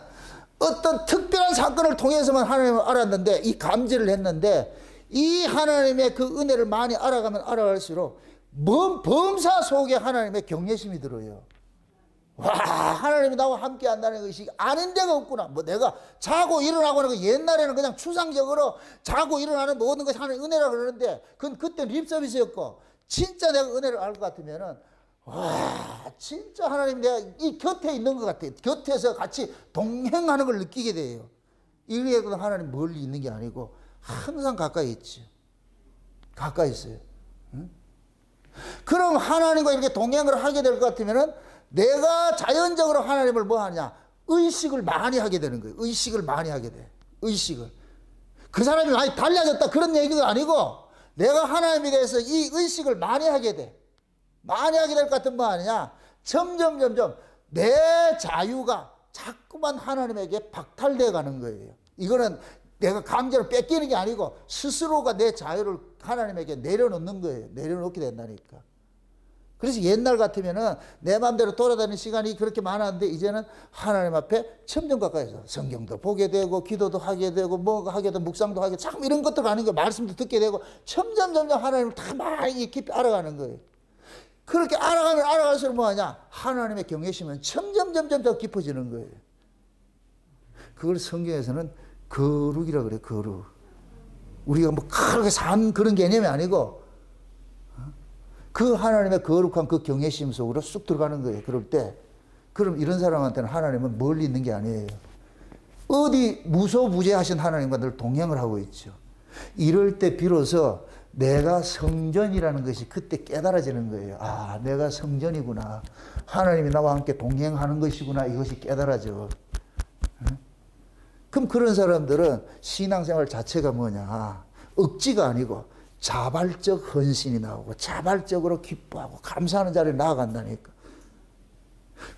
어떤 특별한 사건을 통해서만 하나님을 알았는데 이 감지를 했는데 이 하나님의 그 은혜를 많이 알아가면 알아갈수록 범사 속에 하나님의 경외심이 들어요. 와 하나님이 나와 함께 한다는 것이 아는 데가 없구나. 뭐 내가 자고 일어나고 하는 거 옛날에는 그냥 추상적으로 자고 일어나는 모든 것이 하나님의 은혜라고 그러는데 그건 그때 립서비스였고 진짜 내가 은혜를 알 것 같으면은 와 진짜 하나님 내가 이 곁에 있는 것 같아요. 곁에서 같이 동행하는 걸 느끼게 돼요. 이래도 하나님 멀리 있는 게 아니고 항상 가까이 있죠. 가까이 있어요. 응? 그럼 하나님과 이렇게 동행을 하게 될 것 같으면은 내가 자연적으로 하나님을 뭐 하냐? 의식을 많이 하게 되는 거예요. 의식을 많이 하게 돼. 의식을. 그 사람이 많이 달라졌다 그런 얘기가 아니고 내가 하나님에 대해서 이 의식을 많이 하게 돼. 많이 하게 될 것 같은 뭐 아니냐? 점점 내 자유가 자꾸만 하나님에게 박탈되어 가는 거예요. 이거는 내가 강제로 뺏기는 게 아니고 스스로가 내 자유를 하나님에게 내려놓는 거예요. 내려놓게 된다니까. 그래서 옛날 같으면은 내 마음대로 돌아다니는 시간이 그렇게 많았는데 이제는 하나님 앞에 점점 가까이서 성경도 보게 되고 기도도 하게 되고 뭐 하게 되고 묵상도 하게 되고 참 이런 것들 하는 거 말씀도 듣게 되고 점점 하나님을 다 많이 깊이 알아가는 거예요. 그렇게 알아가면 알아갈수록 뭐하냐? 하나님의 경외심은 점점 더 깊어지는 거예요. 그걸 성경에서는 거룩이라고 그래요. 거룩. 우리가 뭐 그렇게 산 그런 개념이 아니고 그 하나님의 거룩한 그 경외심 속으로 쑥 들어가는 거예요. 그럴 때 그럼 이런 사람한테는 하나님은 멀리 있는 게 아니에요. 어디 무소부재하신 하나님과 늘 동행을 하고 있죠. 이럴 때 비로소 내가 성전이라는 것이 그때 깨달아지는 거예요. 아, 내가 성전이구나. 하나님이 나와 함께 동행하는 것이구나. 이것이 깨달아져. 그럼 그런 사람들은 신앙생활 자체가 뭐냐. 억지가 아니고 자발적 헌신이 나오고 자발적으로 기뻐하고 감사하는 자리에 나아간다니까.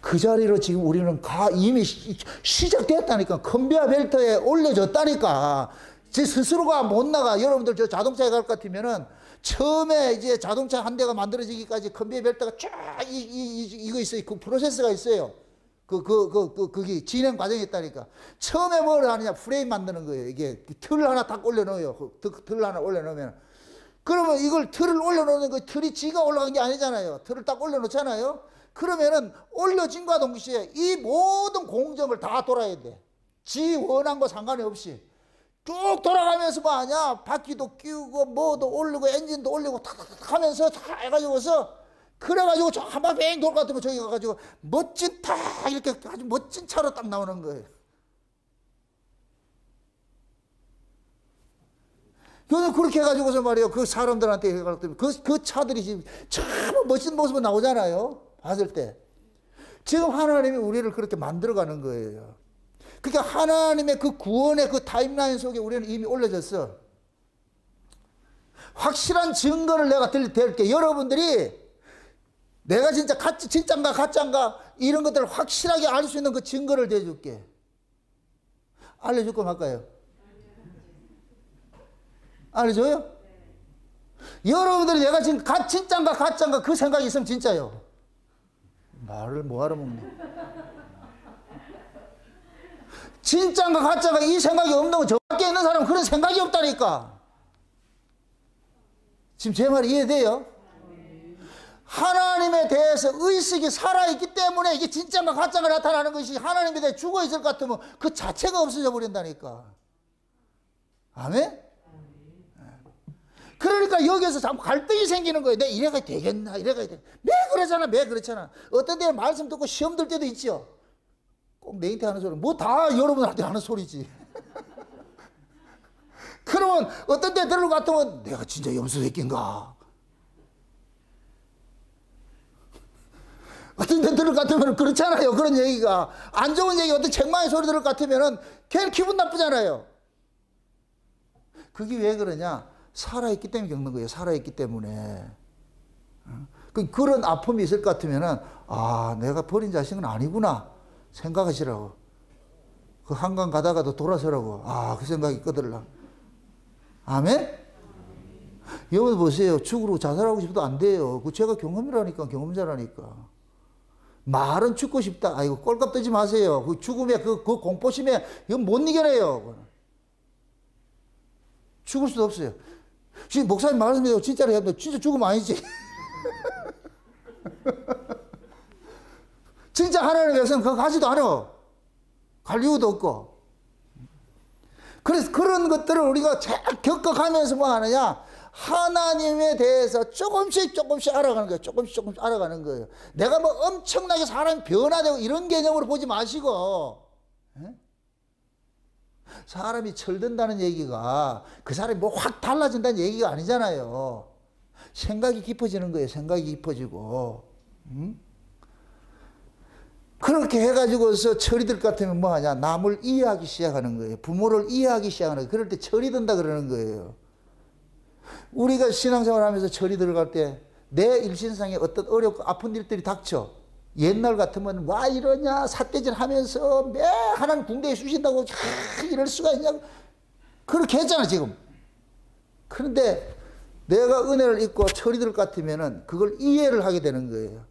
그 자리로 지금 우리는 이미 시작됐다니까. 컨베이어 벨트에 올려졌다니까. 제 스스로가 못 나가. 여러분들 저 자동차에 갈 것 같으면은 처음에 이제 자동차 한 대가 만들어지기까지 컨베이어 벨트가 쫙 이거 있어요. 그 프로세스가 있어요. 그게 진행 과정이 있다니까. 처음에 뭘 하느냐. 프레임 만드는 거예요. 이게 틀 하나 딱 올려놓어요. 틀 하나 올려놓으면. 그러면 이걸 틀을 올려놓는 거 틀이 지가 올라간 게 아니잖아요. 틀을 딱 올려놓잖아요. 그러면은 올려진과 동시에 이 모든 공정을 다 돌아야 돼. 지 원한 거 상관이 없이. 쭉 돌아가면서 뭐 하냐. 바퀴도 끼우고 뭐도 올리고 엔진도 올리고 탁탁탁 하면서 다 해가지고서 그래가지고 저 한 바퀴 뱅 돌 것 같으면 저기 가가지고 멋진 탁 이렇게 아주 멋진 차로 딱 나오는 거예요. 그렇게 해가지고서 말이에요. 그 사람들한테 해가지고 그 차들이 지금 참 멋진 모습으로 나오잖아요. 봤을 때. 지금 하나님이 우리를 그렇게 만들어가는 거예요. 그러니까 하나님의 그 구원의 그 타임라인 속에 우리는 이미 올려졌어. 확실한 증거를 내가 드릴게. 여러분들이 내가 진짜 진짜인가 가짜인가 이런 것들을 확실하게 알 수 있는 그 증거를 대줄게. 알려줄 거면 할까요? 알려줘요? 여러분들이 내가 지금 진짜인가 가짜인가 그 생각이 있으면 진짜요. 말을 뭐하러 먹네. 진짜인가 가짜인가 이 생각이 없는 건 저 밖에 있는 사람은 그런 생각이 없다니까. 지금 제 말이 이해돼요? 하나님에 대해서 의식이 살아있기 때문에 이게 진짜인가 가짜인가 나타나는 것이 하나님에 대해 죽어있을 것 같으면 그 자체가 없어져 버린다니까. 아멘? 그러니까 여기에서 자꾸 갈등이 생기는 거예요. 내 이래가 되겠나 이래가 되겠나. 매 그러잖아. 매 그렇잖아. 어떤 때는 말씀 듣고 시험 들 때도 있죠. 꼭 내한테 하는 소리 뭐 다 여러분한테 하는 소리지. 그러면 어떤 때 들을 것 같으면 내가 진짜 염소 새끼인가. 어떤 데 들을 것 같으면 그렇잖아요. 그런 얘기가. 안 좋은 얘기, 어떤 책망의 소리 들을 것 같으면 걔는 기분 나쁘잖아요. 그게 왜 그러냐? 살아있기 때문에 겪는 거예요. 살아있기 때문에. 그런 아픔이 있을 것 같으면은, 아, 내가 버린 자식은 아니구나 생각하시라고. 그 한강 가다가도 돌아서라고. 아, 그 생각이 꺼들라. 아멘? 여러분 보세요. 죽으러 자살하고 싶어도 안 돼요. 그 제가 경험이라니까, 경험자라니까. 말은 죽고 싶다. 아이고, 꼴값 뜨지 마세요. 그 죽음에, 그 공포심에, 이건 못 이겨내요. 죽을 수도 없어요. 지금 목사님 말씀대로 진짜로 해야 돼. 진짜 죽으면 아니지. 진짜 하나님의 백성은 그거 가지도 않아. 갈 이유도 없고. 그래서 그런 것들을 우리가 잘 겪어가면서 뭐 하느냐? 하나님에 대해서 조금씩 알아가는 거예요. 조금씩 알아가는 거예요. 내가 뭐 엄청나게 사람이 변화되고 이런 개념으로 보지 마시고, 사람이 철든다는 얘기가 그 사람이 뭐 확 달라진다는 얘기가 아니잖아요. 생각이 깊어지는 거예요. 생각이 깊어지고. 그렇게 해가지고서 철이 들 것 같으면 뭐 하냐? 남을 이해하기 시작하는 거예요. 부모를 이해하기 시작하는 거예요. 그럴 때 철이 든다 그러는 거예요. 우리가 신앙생활 하면서 철이 들어갈 때 내 일신상에 어떤 어렵고 아픈 일들이 닥쳐. 옛날 같으면 와 이러냐 삿대질 하면서 매 하나님 궁대에 쑤신다고 이럴 수가 있냐고 그렇게 했잖아 지금. 그런데 내가 은혜를 입고 철이 들 것 같으면은 그걸 이해를 하게 되는 거예요.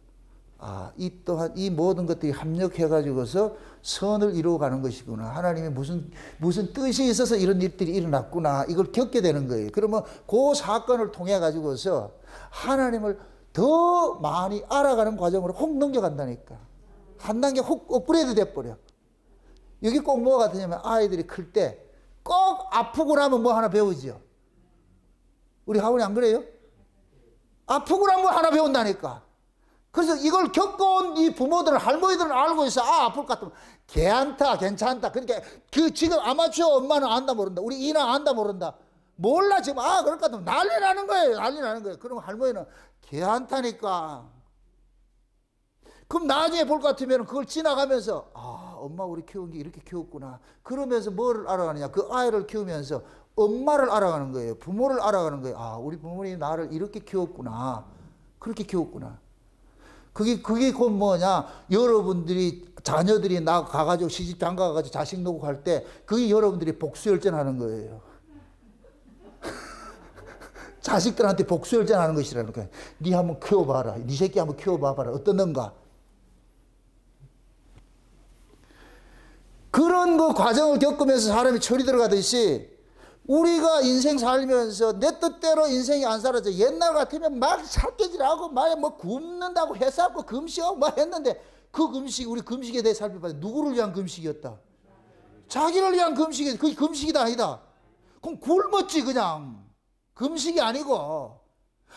아, 이 또한 이 모든 것들이 합력해 가지고서 선을 이루어가는 것이구나. 하나님의 무슨 뜻이 있어서 이런 일들이 일어났구나. 이걸 겪게 되는 거예요. 그러면 그 사건을 통해 가지고서 하나님을 더 많이 알아가는 과정으로 혹 넘겨간다니까. 한 단계 혹 업그레이드 돼버려. 여기 꼭 뭐가 같으냐면 아이들이 클 때 꼭 아프고 나면 뭐 하나 배우지요. 우리 하원이 안 그래요? 아프고 나면 뭐 하나 배운다니까. 그래서 이걸 겪어온 이 부모들은 할머니들은 알고 있어. 아, 아플 것 같으면 걔한테 괜찮다. 그러니까 그 지금 아마추어 엄마는 안다 모른다. 우리 이나 안다 모른다. 몰라 지금. 아, 그럴 것 같으면 난리 나는 거예요. 난리 나는 거예요. 그럼 할머니는 걔한테니까. 그럼 나중에 볼 것 같으면 그걸 지나가면서 아, 엄마 우리 키운 게 이렇게 키웠구나. 그러면서 뭐를 알아가느냐. 그 아이를 키우면서 엄마를 알아가는 거예요. 부모를 알아가는 거예요. 아, 우리 부모님이 나를 이렇게 키웠구나. 그렇게 키웠구나. 그게 곧 뭐냐. 여러분들이 자녀들이 가가지고 시집 장가 가가지고 자식 놓고 갈 때 그게 여러분들이 복수열전 하는 거예요. 자식들한테 복수열전 하는 것이라는 거예요. 네 한번 키워봐라. 네 새끼 한번 키워봐봐라. 어떻는가. 그런 그 과정을 겪으면서 사람이 철이 들어가듯이 우리가 인생 살면서 내 뜻대로 인생이 안 살아져. 옛날 같으면 막 살깨질하고 막 뭐 굶는다고 해서하고 금식하고 막 했는데 그 금식, 우리 금식에 대해 살펴봐야 누구를 위한 금식이었다? 자기를 위한 금식이, 그게 금식이다 아니다? 그럼 굶었지 그냥. 금식이 아니고.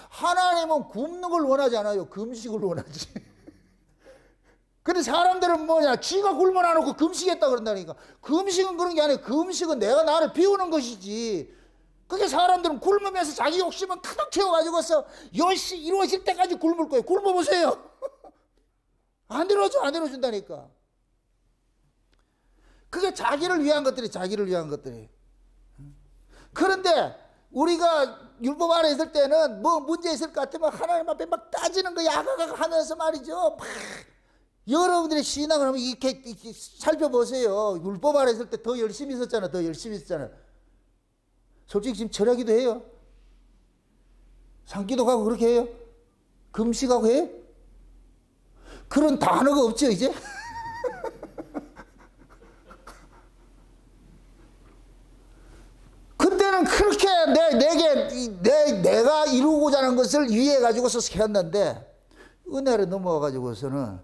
하나님은 굶는 걸 원하지 않아요. 금식을 원하지. 근데 사람들은 뭐냐, 지가 굶어 놔놓고 금식했다 그런다니까. 금식은 그런 게 아니에요. 금식은 내가 나를 비우는 것이지. 그게 사람들은 굶으면서 자기 욕심은 가득 채워가지고서 열시 이루어질 때까지 굶을 거예요. 굶어보세요. 안 이루어준다니까. 그게 자기를 위한 것들이, 자기를 위한 것들이. 그런데 우리가 율법 아래 있을 때는 뭐 문제 있을 것 같으면 하나님 앞에 막 따지는 거 야가가 하면서 말이죠. 막 여러분들의 신앙을 한번 이렇게 살펴보세요. 율법 아래 있을 때 더 열심히 있었잖아. 더 열심히 있었잖아. 솔직히 지금 절하기도 해요. 산기도 가고 그렇게 해요. 금식하고 해요. 그런 단어가 없죠 이제. 그때는 그렇게 내가 이루고자 하는 것을 위해 가지고서 했는데 은혜를 넘어와 가지고서는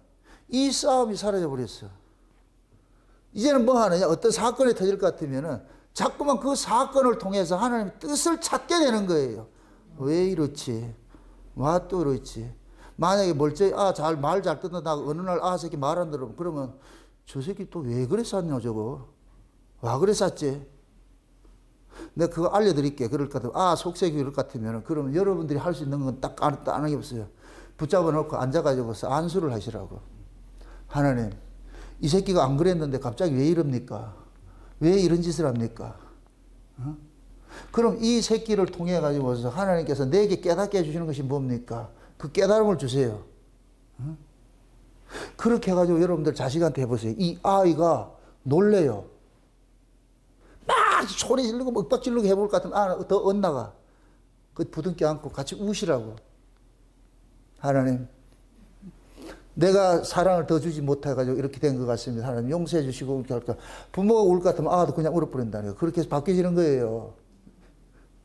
이 싸움이 사라져 버렸어. 이제는 뭐 하느냐? 어떤 사건이 터질 것 같으면은 자꾸만 그 사건을 통해서 하나님의 뜻을 찾게 되는 거예요. 왜 이렇지? 와 또 이렇지? 만약에 멀쩡히 말 잘 듣는다고 어느 날 새끼 말 안 들으면 그러면 저 새끼 또 왜 그랬었냐 저거? 와 그랬었지? 내가 그거 알려드릴게. 그럴 것 같으면 속색이 그럴 것 같으면 그러면 여러분들이 할 수 있는 건 딱 하는 게 없어요. 붙잡아 놓고 앉아가지고서 안수를 하시라고. 하나님, 이 새끼가 안 그랬는데 갑자기 왜 이럽니까? 왜 이런 짓을 합니까? 어? 그럼 이 새끼를 통해 가지고서 하나님께서 내게 깨닫게 해주시는 것이 뭡니까? 그 깨달음을 주세요. 어? 그렇게 해가지고 여러분들 자식한테 해보세요. 이 아이가 놀래요. 막 소리 지르고 먹박 지르고 해볼 것 같으면 더 엇나가. 그 부둥켜 안고 같이 우시라고. 하나님, 내가 사랑을 더 주지 못해가지고 이렇게 된 것 같습니다. 하나님 용서해 주시고 이렇게 할까. 부모가 울 것 같으면 아도 그냥 울어버린다는 거예요. 그렇게 해서 바뀌어지는 거예요.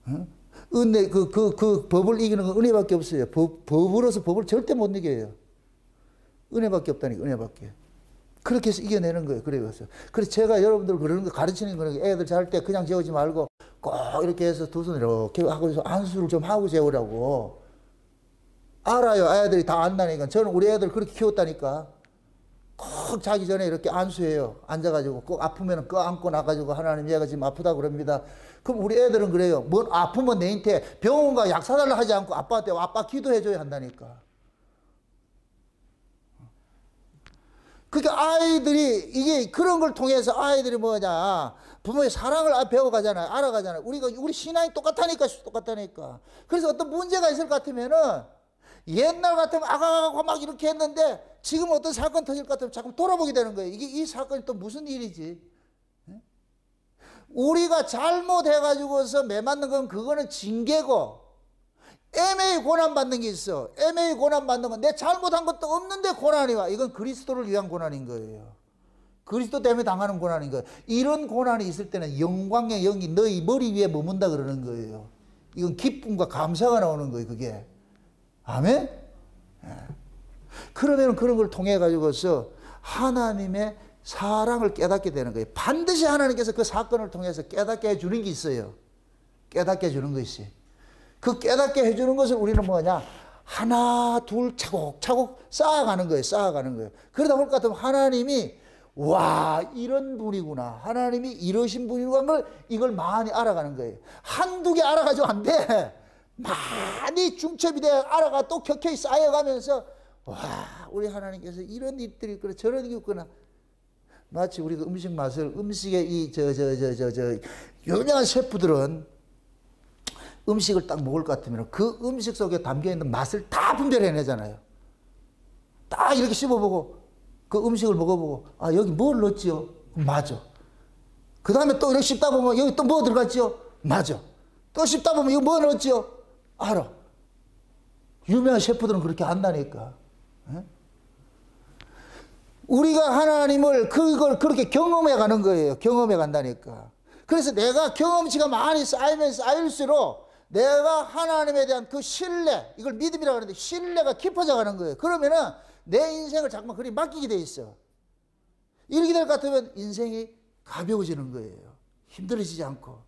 어? 은혜, 그 법을 이기는 건 은혜밖에 없어요. 법으로서 법을 절대 못 이겨요. 은혜밖에 없다니까, 은혜밖에. 그렇게 해서 이겨내는 거예요. 그래서 제가 여러분들 그러는 거 가르치는 거는 애들 잘 때 그냥 재우지 말고 꼭 이렇게 해서 두 손 이렇게 하고 해서 안수를 좀 하고 재우라고. 알아요. 아이들이 다 안다니까. 저는 우리 애들 그렇게 키웠다니까. 꼭 자기 전에 이렇게 안수해요. 앉아가지고 꼭 아프면 껴안고 나가지고 하나님 얘가 지금 아프다 그럽니다. 그럼 우리 애들은 그래요. 뭐 아프면 내한테 병원가 약 사달라 하지 않고 아빠한테 아빠 기도해줘야 한다니까. 그러니까 아이들이 이게 그런 걸 통해서 아이들이 뭐냐 부모의 사랑을 배워가잖아요. 알아가잖아요. 우리 신앙이 똑같다니까. 그래서 어떤 문제가 있을 것 같으면은 옛날 같으면 아가가고 막 이렇게 했는데 지금 어떤 사건 터질 것 같으면 자꾸 돌아보게 되는 거예요. 이 사건이 또 무슨 일이지? 우리가 잘못해가지고서 매 맞는 건 그거는 징계고 애매히 고난받는 게 있어. 애매히 고난받는 건 내 잘못한 것도 없는데 고난이 와. 이건 그리스도를 위한 고난인 거예요. 그리스도 때문에 당하는 고난인 거예요. 이런 고난이 있을 때는 영광의 영이 너희 머리 위에 머문다 그러는 거예요. 이건 기쁨과 감사가 나오는 거예요. 그게. 아멘? 그러면 그런 걸 통해 가지고서 하나님의 사랑을 깨닫게 되는 거예요. 반드시 하나님께서 그 사건을 통해서 깨닫게 해주는 게 있어요. 깨닫게 해주는 것이. 그 깨닫게 해주는 것을 우리는 뭐냐? 하나, 둘, 차곡차곡 쌓아가는 거예요. 쌓아가는 거예요. 그러다 볼 것 같으면 하나님이 와, 이런 분이구나. 하나님이 이러신 분이구나. 걸 이걸 많이 알아가는 거예요. 한두 개 알아가지고 안 돼. 많이 중첩이 돼 알아가 또 켜켜이 쌓여가면서 와, 우리 하나님께서 이런 일들이 있구나. 저런 일이 있구나. 마치 우리가 음식 맛을 음식의 유명한 셰프들은 음식을 딱 먹을 것 같으면 그 음식 속에 담겨있는 맛을 다 분별해내잖아요. 딱 이렇게 씹어보고 그 음식을 먹어보고 아, 여기 뭘 넣었지요? 맞아. 그 다음에 또 이렇게 씹다 보면 여기 또 뭐 들어갔지요? 맞아. 또 씹다 보면 이거 뭐 넣었지요? 알아. 유명한 셰프들은 그렇게 안다니까. 에? 우리가 하나님을 그걸 그렇게 경험해 가는 거예요. 경험해 간다니까. 그래서 내가 경험치가 많이 쌓이면 쌓일수록 내가 하나님에 대한 그 신뢰, 이걸 믿음이라고 하는데 신뢰가 깊어져 가는 거예요. 그러면은 내 인생을 자꾸만 그리 맡기게 돼 있어. 이렇게 될 것 같으면 인생이 가벼워지는 거예요. 힘들어지지 않고.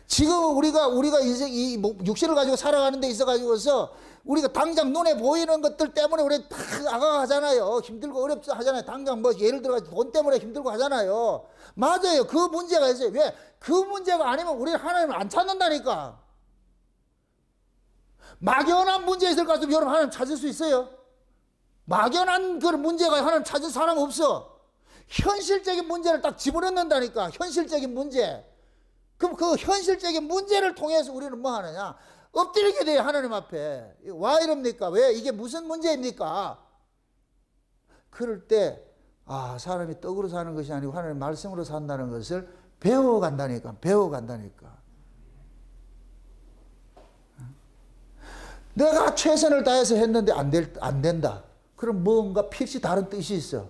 지금 우리가 인생 이 육신을 가지고 살아가는 데 있어 가지고서 우리가 당장 눈에 보이는 것들 때문에 우리 다 아가하잖아요. 힘들고 어렵다 하잖아요. 당장 뭐 예를 들어 돈 때문에 힘들고 하잖아요. 맞아요. 그 문제가 있어요. 왜? 그 문제가 아니면 우리는 하나님을 안 찾는다니까. 막연한 문제 있을 것 같으면 여러분 하나님 찾을 수 있어요? 막연한 그런 문제가 하나님 찾을 사람 없어. 현실적인 문제를 딱 집어넣는다니까. 현실적인 문제. 그럼 그 현실적인 문제를 통해서 우리는 뭐 하느냐? 엎드리게 돼요. 하나님 앞에. 와 이럽니까? 왜? 이게 무슨 문제입니까? 그럴 때 아, 사람이 떡으로 사는 것이 아니고 하나님 말씀으로 산다는 것을 배워간다니까. 배워간다니까. 내가 최선을 다해서 했는데 안 된다. 그럼 뭔가 필시 다른 뜻이 있어.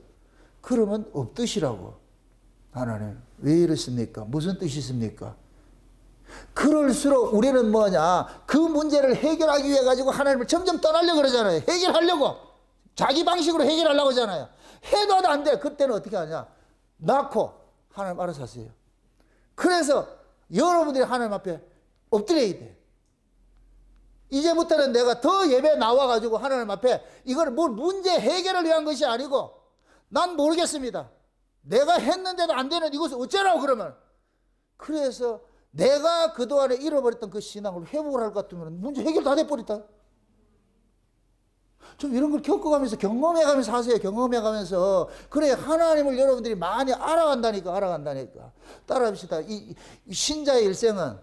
그러면 없듯이라고. 하나님 왜 이러십니까? 무슨 뜻이 있습니까? 그럴수록 우리는 뭐냐? 그 문제를 해결하기 위해 가지고 하나님을 점점 떠나려고 그러잖아요. 해결하려고. 자기 방식으로 해결하려고 하잖아요. 해도 안 돼. 그때는 어떻게 하냐? 낳고 하나님 알아서 하세요. 그래서 여러분들이 하나님 앞에 엎드려야 돼. 이제부터는 내가 더 예배 나와가지고 하나님 앞에 이거는 뭘 문제 해결을 위한 것이 아니고 난 모르겠습니다. 내가 했는데도 안 되는 이것을 어쩌라고 그러면. 그래서 내가 그동안에 잃어버렸던 그 신앙을 회복을 할 것 같으면 문제 해결 다 돼버렸다. 좀 이런 걸 겪어가면서 경험해가면서 하세요. 경험해가면서. 그래야 하나님을 여러분들이 많이 알아간다니까. 따라합시다. 이 신자의 일생은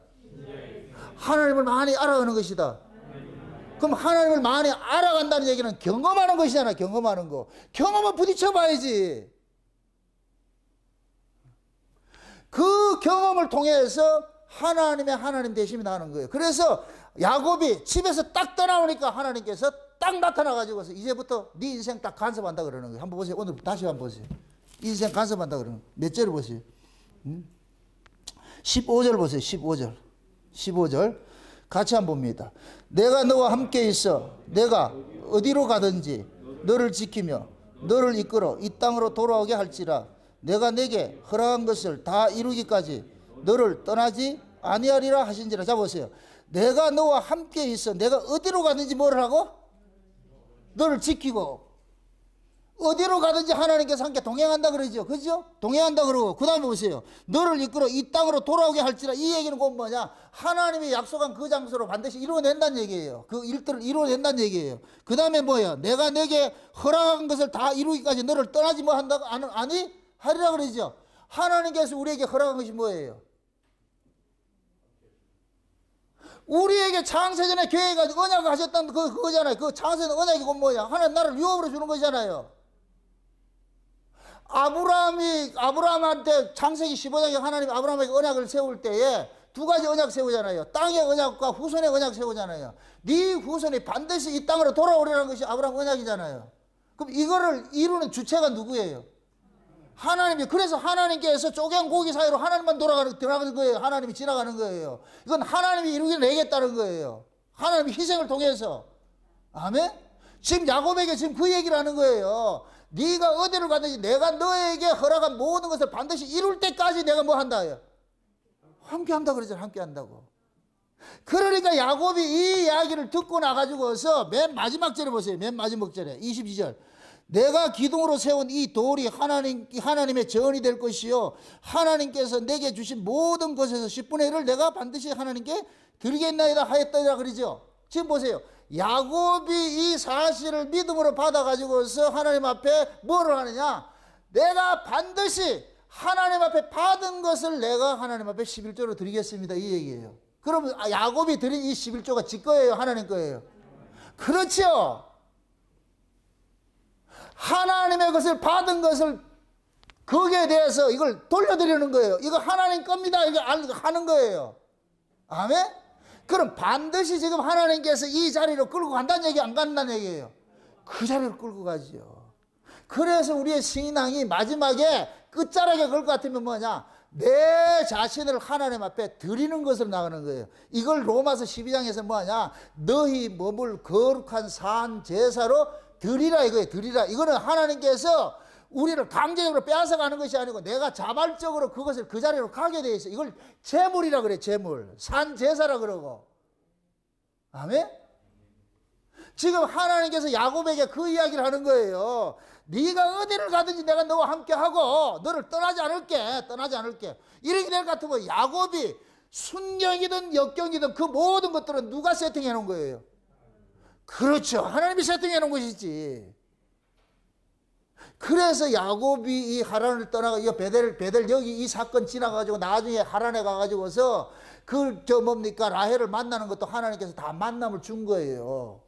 하나님을 많이 알아가는 것이다. 그럼 하나님을 많이 알아간다는 얘기는 경험하는 것이잖아. 경험하는 거. 경험은 부딪혀 봐야지. 그 경험을 통해서 하나님 되심이 나는 거예요. 그래서 야곱이 집에서 딱 떠나오니까 하나님께서 딱 나타나가지고서 이제부터 네 인생 딱 간섭한다 그러는 거예요. 한번 보세요. 오늘 다시 한번 보세요. 인생 간섭한다 그러는 거예요. 몇 절을 보세요. 15절 보세요. 15절 같이 한번 봅니다. 내가 너와 함께 있어 내가 어디로 가든지 너를 지키며 너를 이끌어 이 땅으로 돌아오게 할지라 내가 내게 허락한 것을 다 이루기까지 너를 떠나지 아니하리라 하신지라. 자 보세요. 내가 너와 함께 있어 내가 어디로 가든지 뭐를 하고 너를 지키고 어디로 가든지 하나님께서 함께 동행한다 그러죠. 그죠? 동행한다 그러고 그 다음에 보세요. 너를 이끌어 이 땅으로 돌아오게 할지라. 이 얘기는 곧 뭐냐? 하나님이 약속한 그 장소로 반드시 이루어낸다는 얘기예요. 그 일들을 이루어낸다는 얘기예요. 그 다음에 뭐예요? 내가 내게 허락한 것을 다 이루기까지 너를 떠나지 뭐 한다고? 아니 하리라 그러죠. 하나님께서 우리에게 허락한 것이 뭐예요? 우리에게 창세전에 계획가 언약을 하셨다는 그거잖아요. 그 창세전 언약이 곧 뭐야? 하나님 나를 유업으로 주는 거잖아요. 아브라함한테 창세기 15장에 하나님 아브라함에게 언약을 세울 때에 두 가지 언약 세우잖아요. 땅의 언약과 후손의 언약 세우잖아요. 네 후손이 반드시 이 땅으로 돌아오리라는 것이 아브라함 언약이잖아요. 그럼 이거를 이루는 주체가 누구예요? 하나님이. 그래서 하나님께서 쪼갠 고기 사이로 하나님만 들어가는 거예요. 하나님이 지나가는 거예요. 이건 하나님이 이루게 내겠다는 거예요. 하나님이 희생을 통해서. 아멘? 지금 야곱에게 지금 그 얘기를 하는 거예요. 네가 어디를 가든지 내가 너에게 허락한 모든 것을 반드시 이룰 때까지 내가 뭐 한다? 함께 한다 그러잖아. 함께 한다고. 그러니까 야곱이 이 이야기를 듣고 나가지고서 맨 마지막 절에 보세요. 맨 마지막 절에 22절. 내가 기둥으로 세운 이 돌이 하나님의 전이 될 것이요 하나님께서 내게 주신 모든 것에서 10분의 1을 내가 반드시 하나님께 드리겠나이다 하였더라 그러죠. 지금 보세요. 야곱이 이 사실을 믿음으로 받아가지고서 하나님 앞에 뭐를 하느냐? 내가 반드시 하나님 앞에 받은 것을 내가 하나님 앞에 11조로 드리겠습니다. 이 얘기예요. 그러면 야곱이 드린 이 11조가 지 거예요? 하나님 거예요? 그렇죠. 하나님의 것을 받은 것을 거기에 대해서 이걸 돌려드리는 거예요. 이거 하나님 겁니다. 이거 하는 거예요. 아멘? 그럼 반드시 지금 하나님께서 이 자리로 끌고 간다는 얘기 안 간다는 얘기예요. 그 자리로 끌고 가죠. 그래서 우리의 신앙이 마지막에 끝자락에 걸 것 같으면 뭐냐? 내 자신을 하나님 앞에 드리는 것으로 나가는 거예요. 이걸 로마서 12장에서 뭐하냐? 너희 몸을 거룩한 산 제사로 드리라 이거예요. 드리라. 이거는 하나님께서 우리를 강제적으로 빼앗아가는 것이 아니고 내가 자발적으로 그것을 그 자리로 가게 돼 있어요. 이걸 제물이라 그래. 제물. 산 제사라 그러고. 아멘? 지금 하나님께서 야곱에게 그 이야기를 하는 거예요. 네가 어디를 가든지 내가 너와 함께하고 너를 떠나지 않을게. 이렇게 될 것 같으면 야곱이 순경이든 역경이든 그 모든 것들은 누가 세팅해 놓은 거예요? 그렇죠. 하나님이 세팅해 놓은 것이지. 그래서 야곱이 이 하란을 떠나가 이 베델 여기 이 사건 지나가지고 나중에 하란에 가가지고서 라헬을 만나는 것도 하나님께서 다 만남을 준 거예요.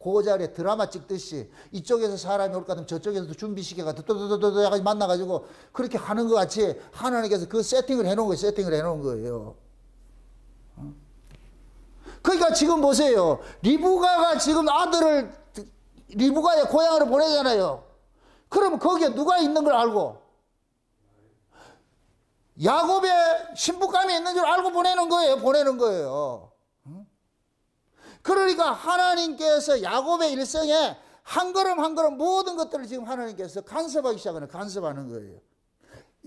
그 자리에 드라마 찍듯이 이쪽에서 사람이 올 것 같으면 저쪽에서도 준비시켜가지고 또또또또 만나가지고 그렇게 하는 것 같이 하나님께서 그 세팅을 해놓은 거예요. 세팅을 해놓은 거예요. 그러니까 지금 보세요. 리브가가 지금 아들을 리브가의 고향으로 보내잖아요. 그러면 거기에 누가 있는 걸 알고 야곱의 신부감이 있는 줄 알고 보내는 거예요. 그러니까 하나님께서 야곱의 일생에 한 걸음 한 걸음 모든 것들을 지금 하나님께서 간섭하는 거예요.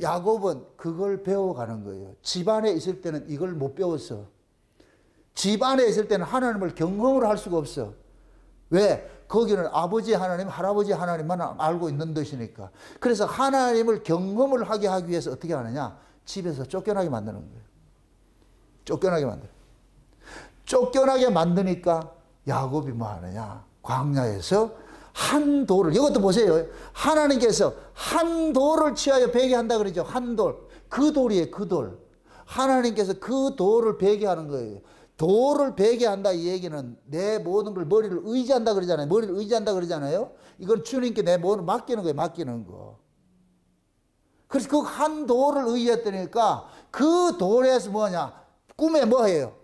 야곱은 그걸 배워가는 거예요. 집안에 있을 때는 이걸 못 배웠어. 집안에 있을 때는 하나님을 경험을 할 수가 없어. 왜? 거기는 아버지 하나님, 할아버지 하나님만 알고 있는 것이니까. 그래서 하나님을 경험을 하게 하기 위해서 어떻게 하느냐? 집에서 쫓겨나게 만드는 거예요. 쫓겨나게 만드니까 야곱이 뭐 하느냐? 광야에서 한 돌을, 이것도 보세요. 하나님께서 한 돌을 취하여 베게 한다 그러죠. 한 돌. 그 돌이에요. 그 돌. 하나님께서 그 돌을 베게 하는 거예요. 돌을 베게 한다 이 얘기는 내 모든 걸 머리를 의지한다 그러잖아요. 머리를 의지한다 그러잖아요. 이건 주님께 내 모든 맡기는 거예요. 맡기는 거. 그래서 그 한 돌을 의지했다니까 그 돌에서 뭐냐? 꿈에 뭐예요?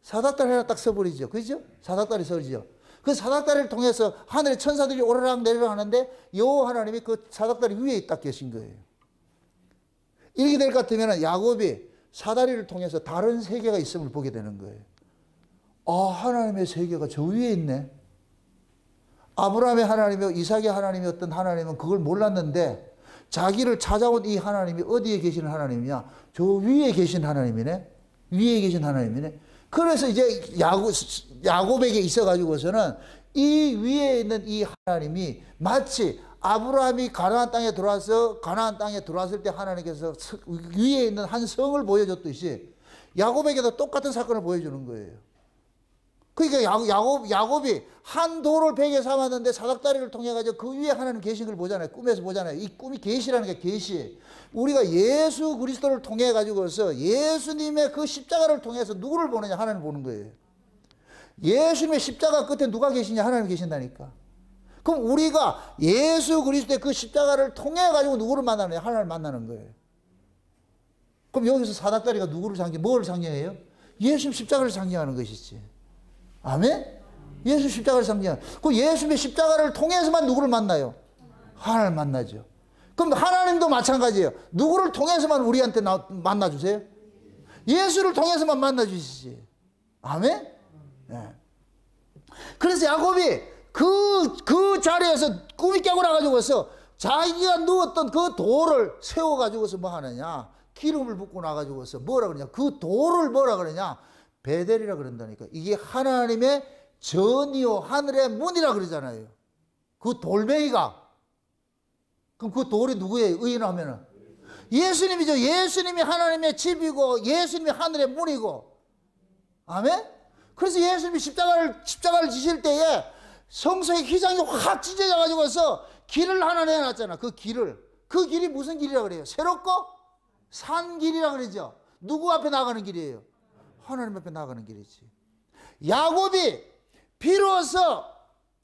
사닥다리 하나 딱 서버리죠. 그죠? 사닥다리 서리죠. 그 사닥다리를 통해서 하늘의 천사들이 오르락 내리락 하는데 요 하나님이 그 사닥다리 위에 딱 계신 거예요. 이렇게 될 것 같으면 야곱이 사다리를 통해서 다른 세계가 있음을 보게 되는 거예요. 아, 하나님의 세계가 저 위에 있네. 아브라함의 하나님이요, 이삭의 하나님이었던 하나님은 그걸 몰랐는데 자기를 찾아온 이 하나님이 어디에 계시는 하나님이냐? 저 위에 계신 하나님이네. 위에 계신 하나님이네. 그래서 이제 야곱에게 있어가지고서는 이 위에 있는 이 하나님이 마치 아브라함이 가나안 땅에 들어왔을 때 하나님께서 위에 있는 한 성을 보여줬듯이 야곱에게도 똑같은 사건을 보여주는 거예요. 그러니까 야곱이 한 돌을 베개 삼았는데 사닥다리를 통해 가지고 그 위에 하나님 계신 걸 보잖아요. 꿈에서 보잖아요. 이 꿈이 계시라는 게 계시. 우리가 예수 그리스도를 통해 가지고서 예수님의 그 십자가를 통해서 누구를 보느냐? 하나님 보는 거예요. 예수님의 십자가 끝에 누가 계시냐? 하나님 계신다니까. 그럼 우리가 예수 그리스도의 그 십자가를 통해 가지고 누구를 만나느냐? 하나님을 만나는 거예요. 그럼 여기서 사닥다리가 누구를 뭘 상징해요? 예수님 십자가를 상징하는 것이지. 아멘? 예수 십자가를 상징하는. 그 예수님의 십자가를 통해서만 누구를 만나요? 하나님을 만나죠. 그럼 하나님도 마찬가지예요. 누구를 통해서만 우리한테 만나주세요? 예수를 통해서만 만나주시지. 아멘? 네. 그래서 야곱이 그 자리에서 꿈이 깨고 나가지고서 자기가 누웠던 그 돌을 세워가지고서 뭐 하느냐? 기름을 붓고 나가지고서 뭐라 그러냐? 그 돌을 뭐라 그러냐? 베델이라 그런다니까. 이게 하나님의 전이요 하늘의 문이라 그러잖아요. 그 돌멩이가. 그럼 그 돌이 누구예요? 의인하면은 예수님이죠. 예수님이 하나님의 집이고 예수님이 하늘의 문이고. 아멘? 그래서 예수님이 십자가를 지실 때에 성소의 휘장이 확 찢어져 가지고서 길을 하나 내놨잖아. 그 길이 무슨 길이라 그래요? 새롭고 산 길이라 그러죠. 누구 앞에 나가는 길이에요? 하나님 앞에 나가는 길이지. 야곱이 비로소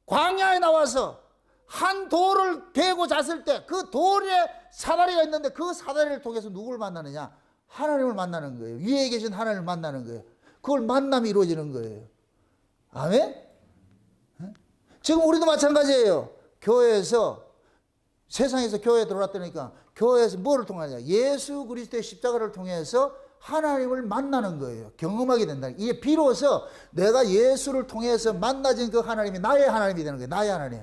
광야에 나와서 한 돌을 베고 잤을 때 그 돌에 사다리가 있는데 그 사다리를 통해서 누구를 만나느냐? 하나님을 만나는 거예요. 위에 계신 하나님을 만나는 거예요. 그걸 만남이 이루어지는 거예요. 아멘? 지금 우리도 마찬가지예요. 교회에서 세상에서 교회에 들어왔다니까 교회에서 뭐를 통하냐? 예수 그리스도의 십자가를 통해서 하나님을 만나는 거예요. 경험하게 된다. 이게 비로소 내가 예수를 통해서 만나진 그 하나님이 나의 하나님이 되는 거예요. 나의 하나님.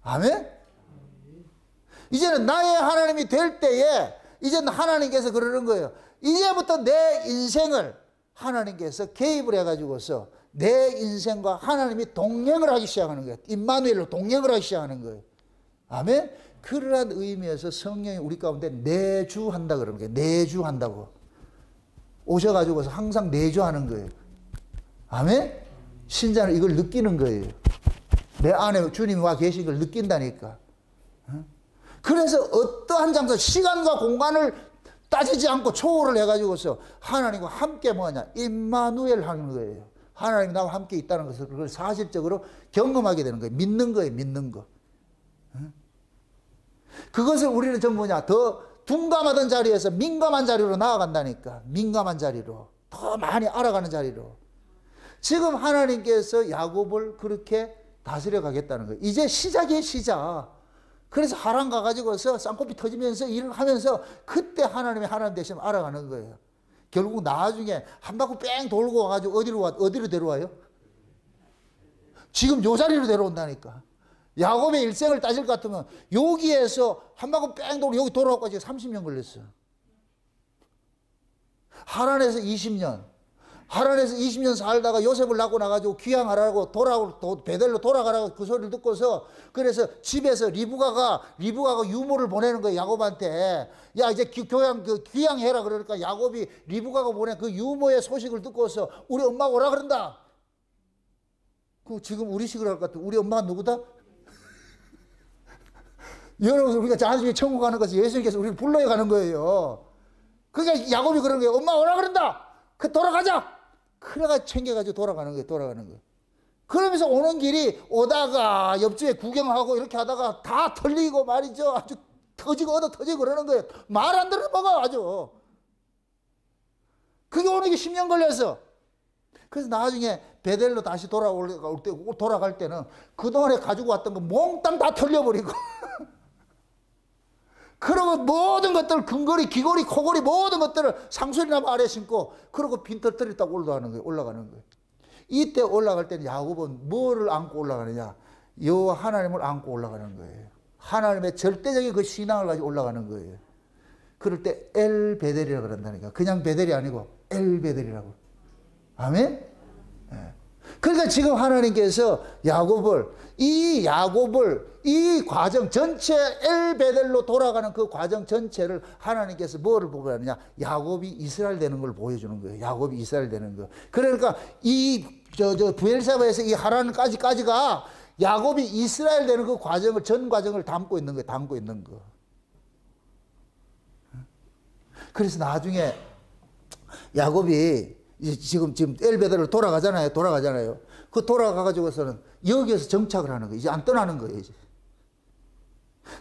아멘? 이제는 나의 하나님이 될 때에 이제는 하나님께서 그러는 거예요. 이제부터 내 인생을 하나님께서 개입을 해가지고서 내 인생과 하나님이 동행을 하기 시작하는 거예요. 임마누엘로 동행을 하기 시작하는 거예요. 아멘? 그러한 의미에서 성령이 우리 가운데 내주한다 그러는 거예요. 내주한다고. 오셔가지고서 항상 내주하는 거예요. 아멘? 신자는 이걸 느끼는 거예요. 내 안에 주님이 와 계신 걸 느낀다니까. 그래서 어떠한 장소, 시간과 공간을 따지지 않고 초월을 해가지고서 하나님과 함께 뭐냐? 임마누엘 하는 거예요. 하나님이 나와 함께 있다는 것을 그걸 사실적으로 경험하게 되는 거예요. 믿는 거예요. 믿는 거. 그것을 우리는 전부 뭐냐? 더 둔감하던 자리에서 민감한 자리로 나아간다니까. 민감한 자리로. 더 많이 알아가는 자리로. 지금 하나님께서 야곱을 그렇게 다스려 가겠다는 거예요. 이제 시작이에요. 시작. 그래서 하란 가가지고서 쌍코피 터지면서 일을 하면서 그때 하나님의 하나님 되심을 알아가는 거예요. 결국 나중에 한 바퀴 뺑 돌고 와가지고 어디로 데려와요? 지금 요 자리로 데려온다니까. 야곱의 일생을 따질 것 같으면 여기에서 한 바퀴 뺑 돌고 여기 돌아오고 지금 30년 걸렸어. 하란에서 20년. 하란에서 20년 살다가 요셉을 낳고 나가지고 귀향하라고 베델로 돌아가라고 그 소리를 듣고서 그래서 집에서 리브가가 유모를 보내는 거예요. 야곱한테. 야 이제 귀향해라 그러니까 야곱이 리브가가 보낸 그 유모의 소식을 듣고서 우리 엄마가 오라 그런다. 그 지금 우리 식으로 할 것 같아. 우리 엄마가 누구다? 여러분, 우리가 나중에 천국 가는 것은 예수님께서 우리를 불러야 가는 거예요. 그러니까 야곱이 그런 거예요. 엄마 오라 그런다. 돌아가자. 그래가 챙겨가지고 돌아가는 거예요. 돌아가는 거예요. 그러면서 오는 길이 오다가 옆집에 구경하고 이렇게 하다가 다 털리고 말이죠. 아주 터지고 얻어 터지고 그러는 거예요. 말 안 들어 먹어 아주. 그게 오는 게 10년 걸렸어. 그래서 나중에 베델로 다시 돌아갈 때는 그동안에 가지고 왔던 거 몽땅 다 털려버리고 그러고 모든 것들 근거리, 귀걸이, 코걸이 모든 것들을 상수리나무 아래 신고 그러고 빈털털이 딱 올라가는 거예요. 이때 올라갈 때는 야곱은 뭐를 안고 올라가느냐? 여호와 하나님을 안고 올라가는 거예요. 하나님의 절대적인 그 신앙을 가지고 올라가는 거예요. 그럴 때 엘 베델이라 그런다니까. 그냥 베델이 아니고 엘 베델이라고. 아멘? 네. 그러니까 지금 하나님께서 이 과정 전체 엘 베델로 돌아가는 그 과정 전체를 하나님께서 뭐를 보고 하느냐? 야곱이 이스라엘 되는 걸 보여주는 거예요. 야곱이 이스라엘 되는 거. 그러니까 부엘세바에서 이 하란까지가 야곱이 이스라엘 되는 그 과정을, 전 과정을 담고 있는 거예요. 담고 있는 거. 그래서 나중에 야곱이 지금 엘베델로 돌아가잖아요. 그 돌아가가지고서는 여기에서 정착을 하는 거예요. 이제 안 떠나는 거예요. 이제.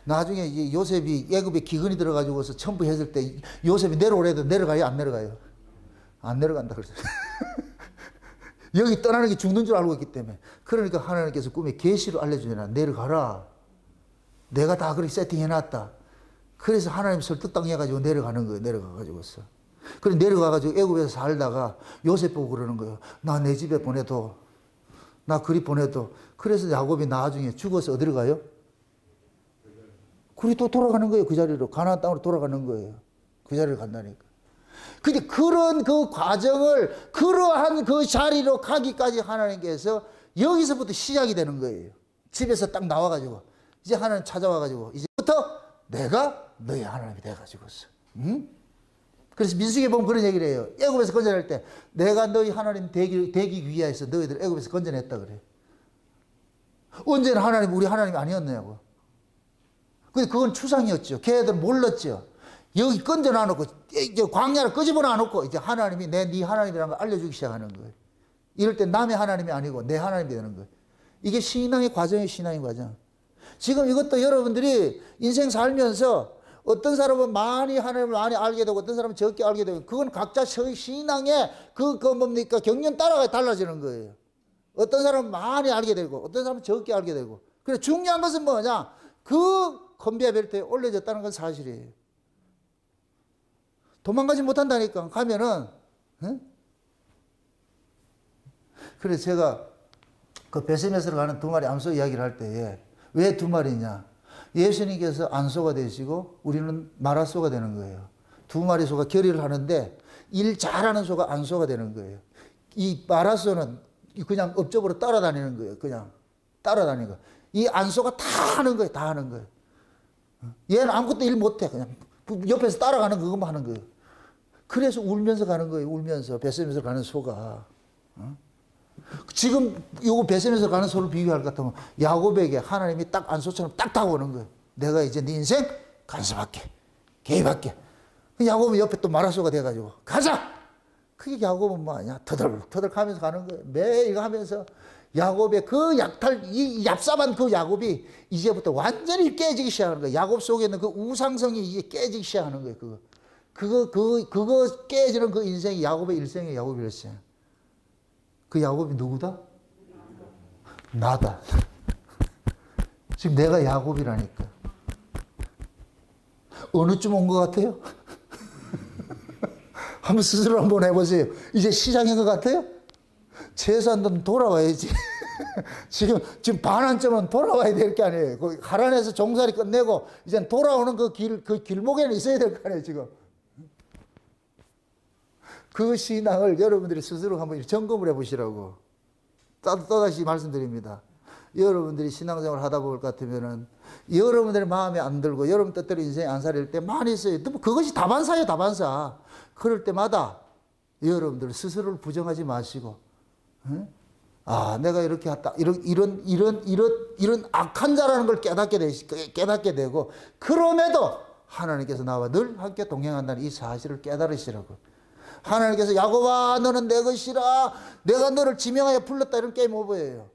나중에 이제 요셉이 애굽에 기근이 들어가지고서 첨부했을 때 요셉이 내려오래도 내려가요? 안 내려가요? 안 내려간다 그랬어요. 여기 떠나는 게 죽는 줄 알고 있기 때문에. 그러니까 하나님께서 꿈에 계시로 알려주잖아. 내려가라. 내가 다 그렇게 세팅해놨다. 그래서 하나님 설득당해가지고 내려가는 거예요. 내려가가지고서. 그래 내려가가지고 애굽에서 살다가 요셉 보고 그러는 거예요. 나 내 집에 보내도, 나 그리 보내도. 그래서 야곱이 나중에 죽어서 어디로 가요? 그리 또 돌아가는 거예요. 그 자리로. 가나안 땅으로 돌아가는 거예요. 그 자리로 간다니까. 근데 그런 그 과정을, 그러한 그 자리로 가기까지 하나님께서 여기서부터 시작이 되는 거예요. 집에서 딱 나와가지고 이제 하나님 찾아와가지고 이제부터 내가 너희 하나님이 돼가지고서. 응? 그래서 민수기에 보면 그런 얘기를 해요. 애굽에서 건져낼 때 내가 너희 하나님 되기 위하여서 너희들 애굽에서 건져냈다 그래요. 언제는 하나님 우리 하나님이 아니었냐고. 근데 그건 추상이었죠. 걔네들은 몰랐죠. 여기 건져 놔놓고 광야를 끄집어 놔놓고 이제 하나님이 네 하나님이라는 걸 알려주기 시작하는 거예요. 이럴 때 남의 하나님이 아니고 내 하나님이 되는 거예요. 이게 신앙의 과정이에요. 신앙의 과정. 지금 이것도 여러분들이 인생 살면서 어떤 사람은 하나님을 많이 알게 되고 어떤 사람은 적게 알게 되고 그건 각자 신앙의 뭡니까? 경륜 따라가 달라지는 거예요. 어떤 사람은 많이 알게 되고 어떤 사람은 적게 알게 되고. 그래 중요한 것은 뭐냐? 그 컨베이어 벨트에 올려졌다는 건 사실이에요. 도망가지 못한다니까. 가면은 응? 그래서 제가 그 베세메스로 가는 두 마리 암소 이야기를 할 때에 왜 두 마리냐? 예수님께서 안소가 되시고 우리는 마라소가 되는 거예요. 두 마리 소가 결의를 하는데 일 잘하는 소가 안소가 되는 거예요. 이 마라소는 그냥 업적으로 따라다니는 거예요. 그냥 따라다니는 거예요. 이 안소가 다 하는 거예요. 다 하는 거예요. 얘는 아무것도 일 못해. 그냥 옆에서 따라가는 그것만 하는 거예요. 그래서 울면서 가는 거예요. 울면서 베세메스로 가는 소가. 지금 요거 베세메스로 가는 소를 비교할 것 같으면 야곱에게 하나님이 딱 안소처럼 딱 다가오는 거예요. 내가 이제 네 인생 간섭할게. 개입할게. 야곱은 옆에 또 마라소가 돼가지고 가자. 그게 야곱은 뭐 아니야. 터덜 하면서 가는 거예요. 매일 이거 하면서 야곱의 그 이 얍삽한 그 야곱이 이제부터 완전히 깨지기 시작하는 거예요. 야곱 속에 있는 그 우상성이 이게 깨지기 시작하는 거예요. 그거 깨지는 그 인생이 야곱의 일생이에요. 야곱의 일생. 그 야곱이 누구다? 나다. 지금 내가 야곱이라니까. 어느 쯤 온 것 같아요? 한번 스스로 한번 해보세요. 이제 시작인 것 같아요? 최소한 돌아와야지. 지금 반환점은 돌아와야 될 게 아니에요. 거기 하란에서 종살이 끝내고 이제 돌아오는 그 길목에는 있어야 될 거 아니에요, 지금. 그 신앙을 여러분들이 스스로 한번 점검을 해보시라고. 또다시 말씀드립니다. 여러분들이 신앙생활을 하다 볼 것 같으면은 여러분들의 마음에 안 들고 여러분 뜻대로 인생이 안 살릴 때 많이 있어요. 그것이 다반사예요, 다반사. 그럴 때마다 여러분들 스스로를 부정하지 마시고, 응? 아, 내가 이렇게 했다. 이런 악한 자라는 걸 깨닫게 되고, 그럼에도 하나님께서 나와 늘 함께 동행한다는 이 사실을 깨달으시라고. 하나님께서 야곱아, 너는 내 것이라. 내가 너를 지명하여 불렀다. 이런 게임 오버예요.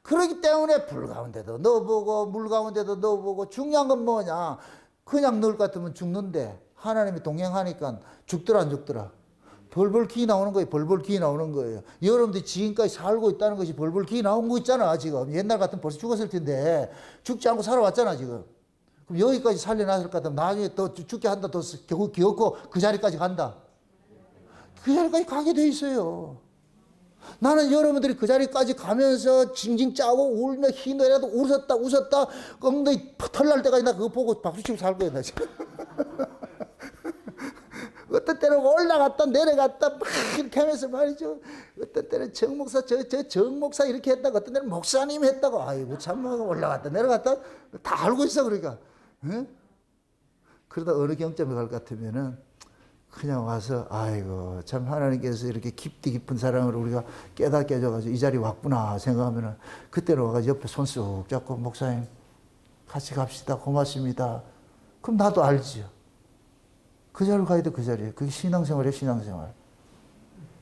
그렇기 때문에 불 가운데도 넣어보고, 물 가운데도 넣어보고, 중요한 건 뭐냐. 그냥 넣을 것 같으면 죽는데, 하나님이 동행하니까 죽더라, 안 죽더라. 벌벌 기 나오는 거예요. 벌벌 기 나오는 거예요. 여러분들이 지금까지 살고 있다는 것이 벌벌 기 나온 거 있잖아, 지금. 옛날 같으면 벌써 죽었을 텐데, 죽지 않고 살아왔잖아, 지금. 그럼 여기까지 살려놨을 것 같으면 나중에 또 죽게 한다, 또 겨우 기었고 그 자리까지 간다. 그 자리까지 가게 돼 있어요. 나는 여러분들이 그 자리까지 가면서 징징 짜고 울며 희노애라도 웃었다, 엉덩이 털날 때까지 나 그거 보고 박수치고 살 거야, 나 지금. 어떤 때는 올라갔다 내려갔다 막 이렇게 하면서 말이죠. 어떤 때는 정목사 정목사 이렇게 했다고, 어떤 때는 목사님 했다고. 아이고 참, 올라갔다 내려갔다 다 알고 있어. 그러니까 응? 그러다 어느 경점에 갈 것 같으면은 그냥 와서 아이고 참 하나님께서 이렇게 깊은 사랑으로 우리가 깨닫게 해줘가지고 이 자리 왔구나 생각하면은, 그때로 와가지고 옆에 손 쑥 잡고 목사님 같이 갑시다, 고맙습니다. 그럼 나도 알지요. 그 자리로 가야 돼, 그 자리에. 그게 신앙생활이에요, 신앙생활.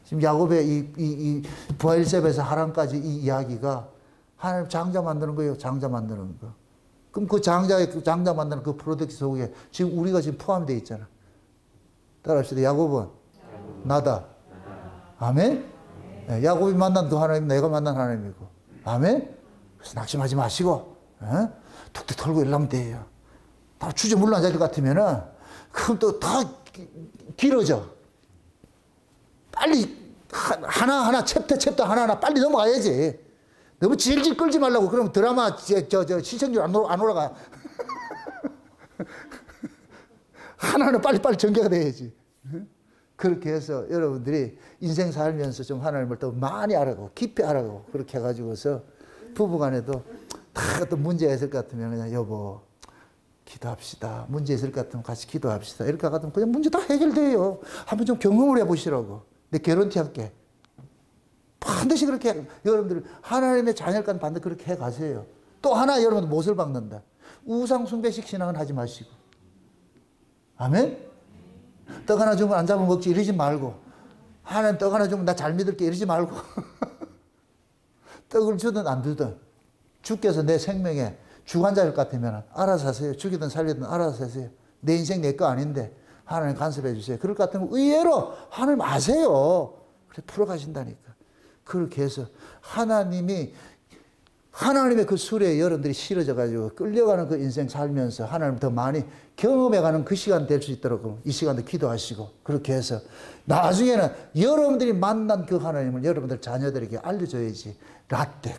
지금 야곱의 이 부하일셉에서 하란까지 이 이야기가 하나님 장자 만드는 거예요, 장자 만드는 거. 그럼 그 장자 만드는 그 프로젝트 속에 지금 우리가 지금 포함되어 있잖아. 따라합시다. 야곱은 나다. 아멘? 네, 야곱이 만난 그 하나님, 내가 만난 하나님이고. 아멘? 그래서 낙심하지 마시고, 툭툭 털고 일하면 돼요. 다 주저 물러앉을 것 같으면은, 그럼 또 다 길어져. 빨리 하나하나 챕터 하나하나 빨리 넘어가야지. 너무 질질 끌지 말라고. 그러면 드라마 시청률 안 올라가. 하나는 빨리빨리 전개가 돼야지. 그렇게 해서 여러분들이 인생 살면서 좀 하나님을 더 많이 알아가고 깊이 알아가고 그렇게 해가지고서 부부간에도 다 또 문제가 있을 것 같으면 그냥 여보 기도합시다. 문제 있을 것 같으면 같이 기도합시다. 이렇게 하면 그냥 문제 다 해결돼요. 한번 좀 경험을 해보시라고. 내 개런티 할게. 반드시 그렇게 여러분들 하나님의 자녀일까 반드시 그렇게 해가세요. 또 하나 여러분 못을 박는다. 우상숭배식 신앙은 하지 마시고. 아멘? 떡 하나 주면 안 잡아 먹지 이러지 말고, 하나님 떡 하나 주면 나 잘 믿을게 이러지 말고 떡을 주든 안 주든 주께서 내 생명에 주관자일 것 같으면 알아서 하세요. 죽이든 살리든 알아서 하세요. 내 인생 내 거 아닌데 하나님 간섭해 주세요. 그럴 것 같으면 의외로 하나님 아세요. 그래 풀어가신다니까. 그렇게 해서 하나님의 그 수레에 여러분들이 실어져 가지고 끌려가는 그 인생 살면서 하나님 더 많이 경험해가는 그 시간 될 수 있도록 이 시간도 기도하시고, 그렇게 해서 나중에는 여러분들이 만난 그 하나님을 여러분들 자녀들에게 알려줘야지.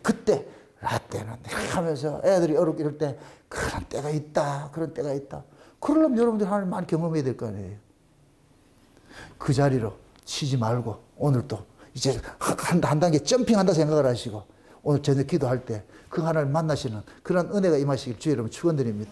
그때 라떼는 하면서 애들이 어렵게 이럴 때 그런 때가 있다. 그러려면 여러분들 하나님 많이 경험해야 될 거 아니에요. 그 자리로 쉬지 말고 오늘 또 이제 한 단계 점핑한다 생각을 하시고 오늘 저녁 기도할 때 그 하나님 만나시는 그런 은혜가 임하시길 주의 이름으로 축원드립니다.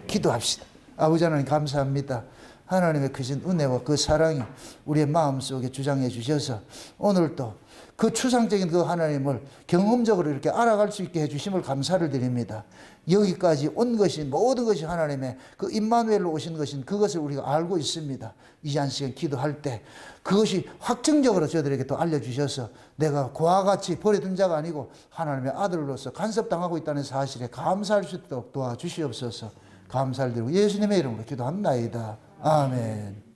기도합시다. 아버지 하나님 감사합니다. 하나님의 크신 은혜와 그 사랑이 우리의 마음속에 주장해 주셔서 오늘도 그 추상적인 그 하나님을 경험적으로 이렇게 알아갈 수 있게 해주심을 감사를 드립니다. 여기까지 온 것이 모든 것이 하나님의 그 임마누엘로 오신 것인 그것을 우리가 알고 있습니다. 이 한 시간 기도할 때 그것이 확정적으로 저들에게 또 알려주셔서 내가 그와 같이 버려둔 자가 아니고 하나님의 아들로서 간섭당하고 있다는 사실에 감사할 수 있도록 도와주시옵소서. 감사를 드리고 예수님의 이름으로 기도합니다. 아멘.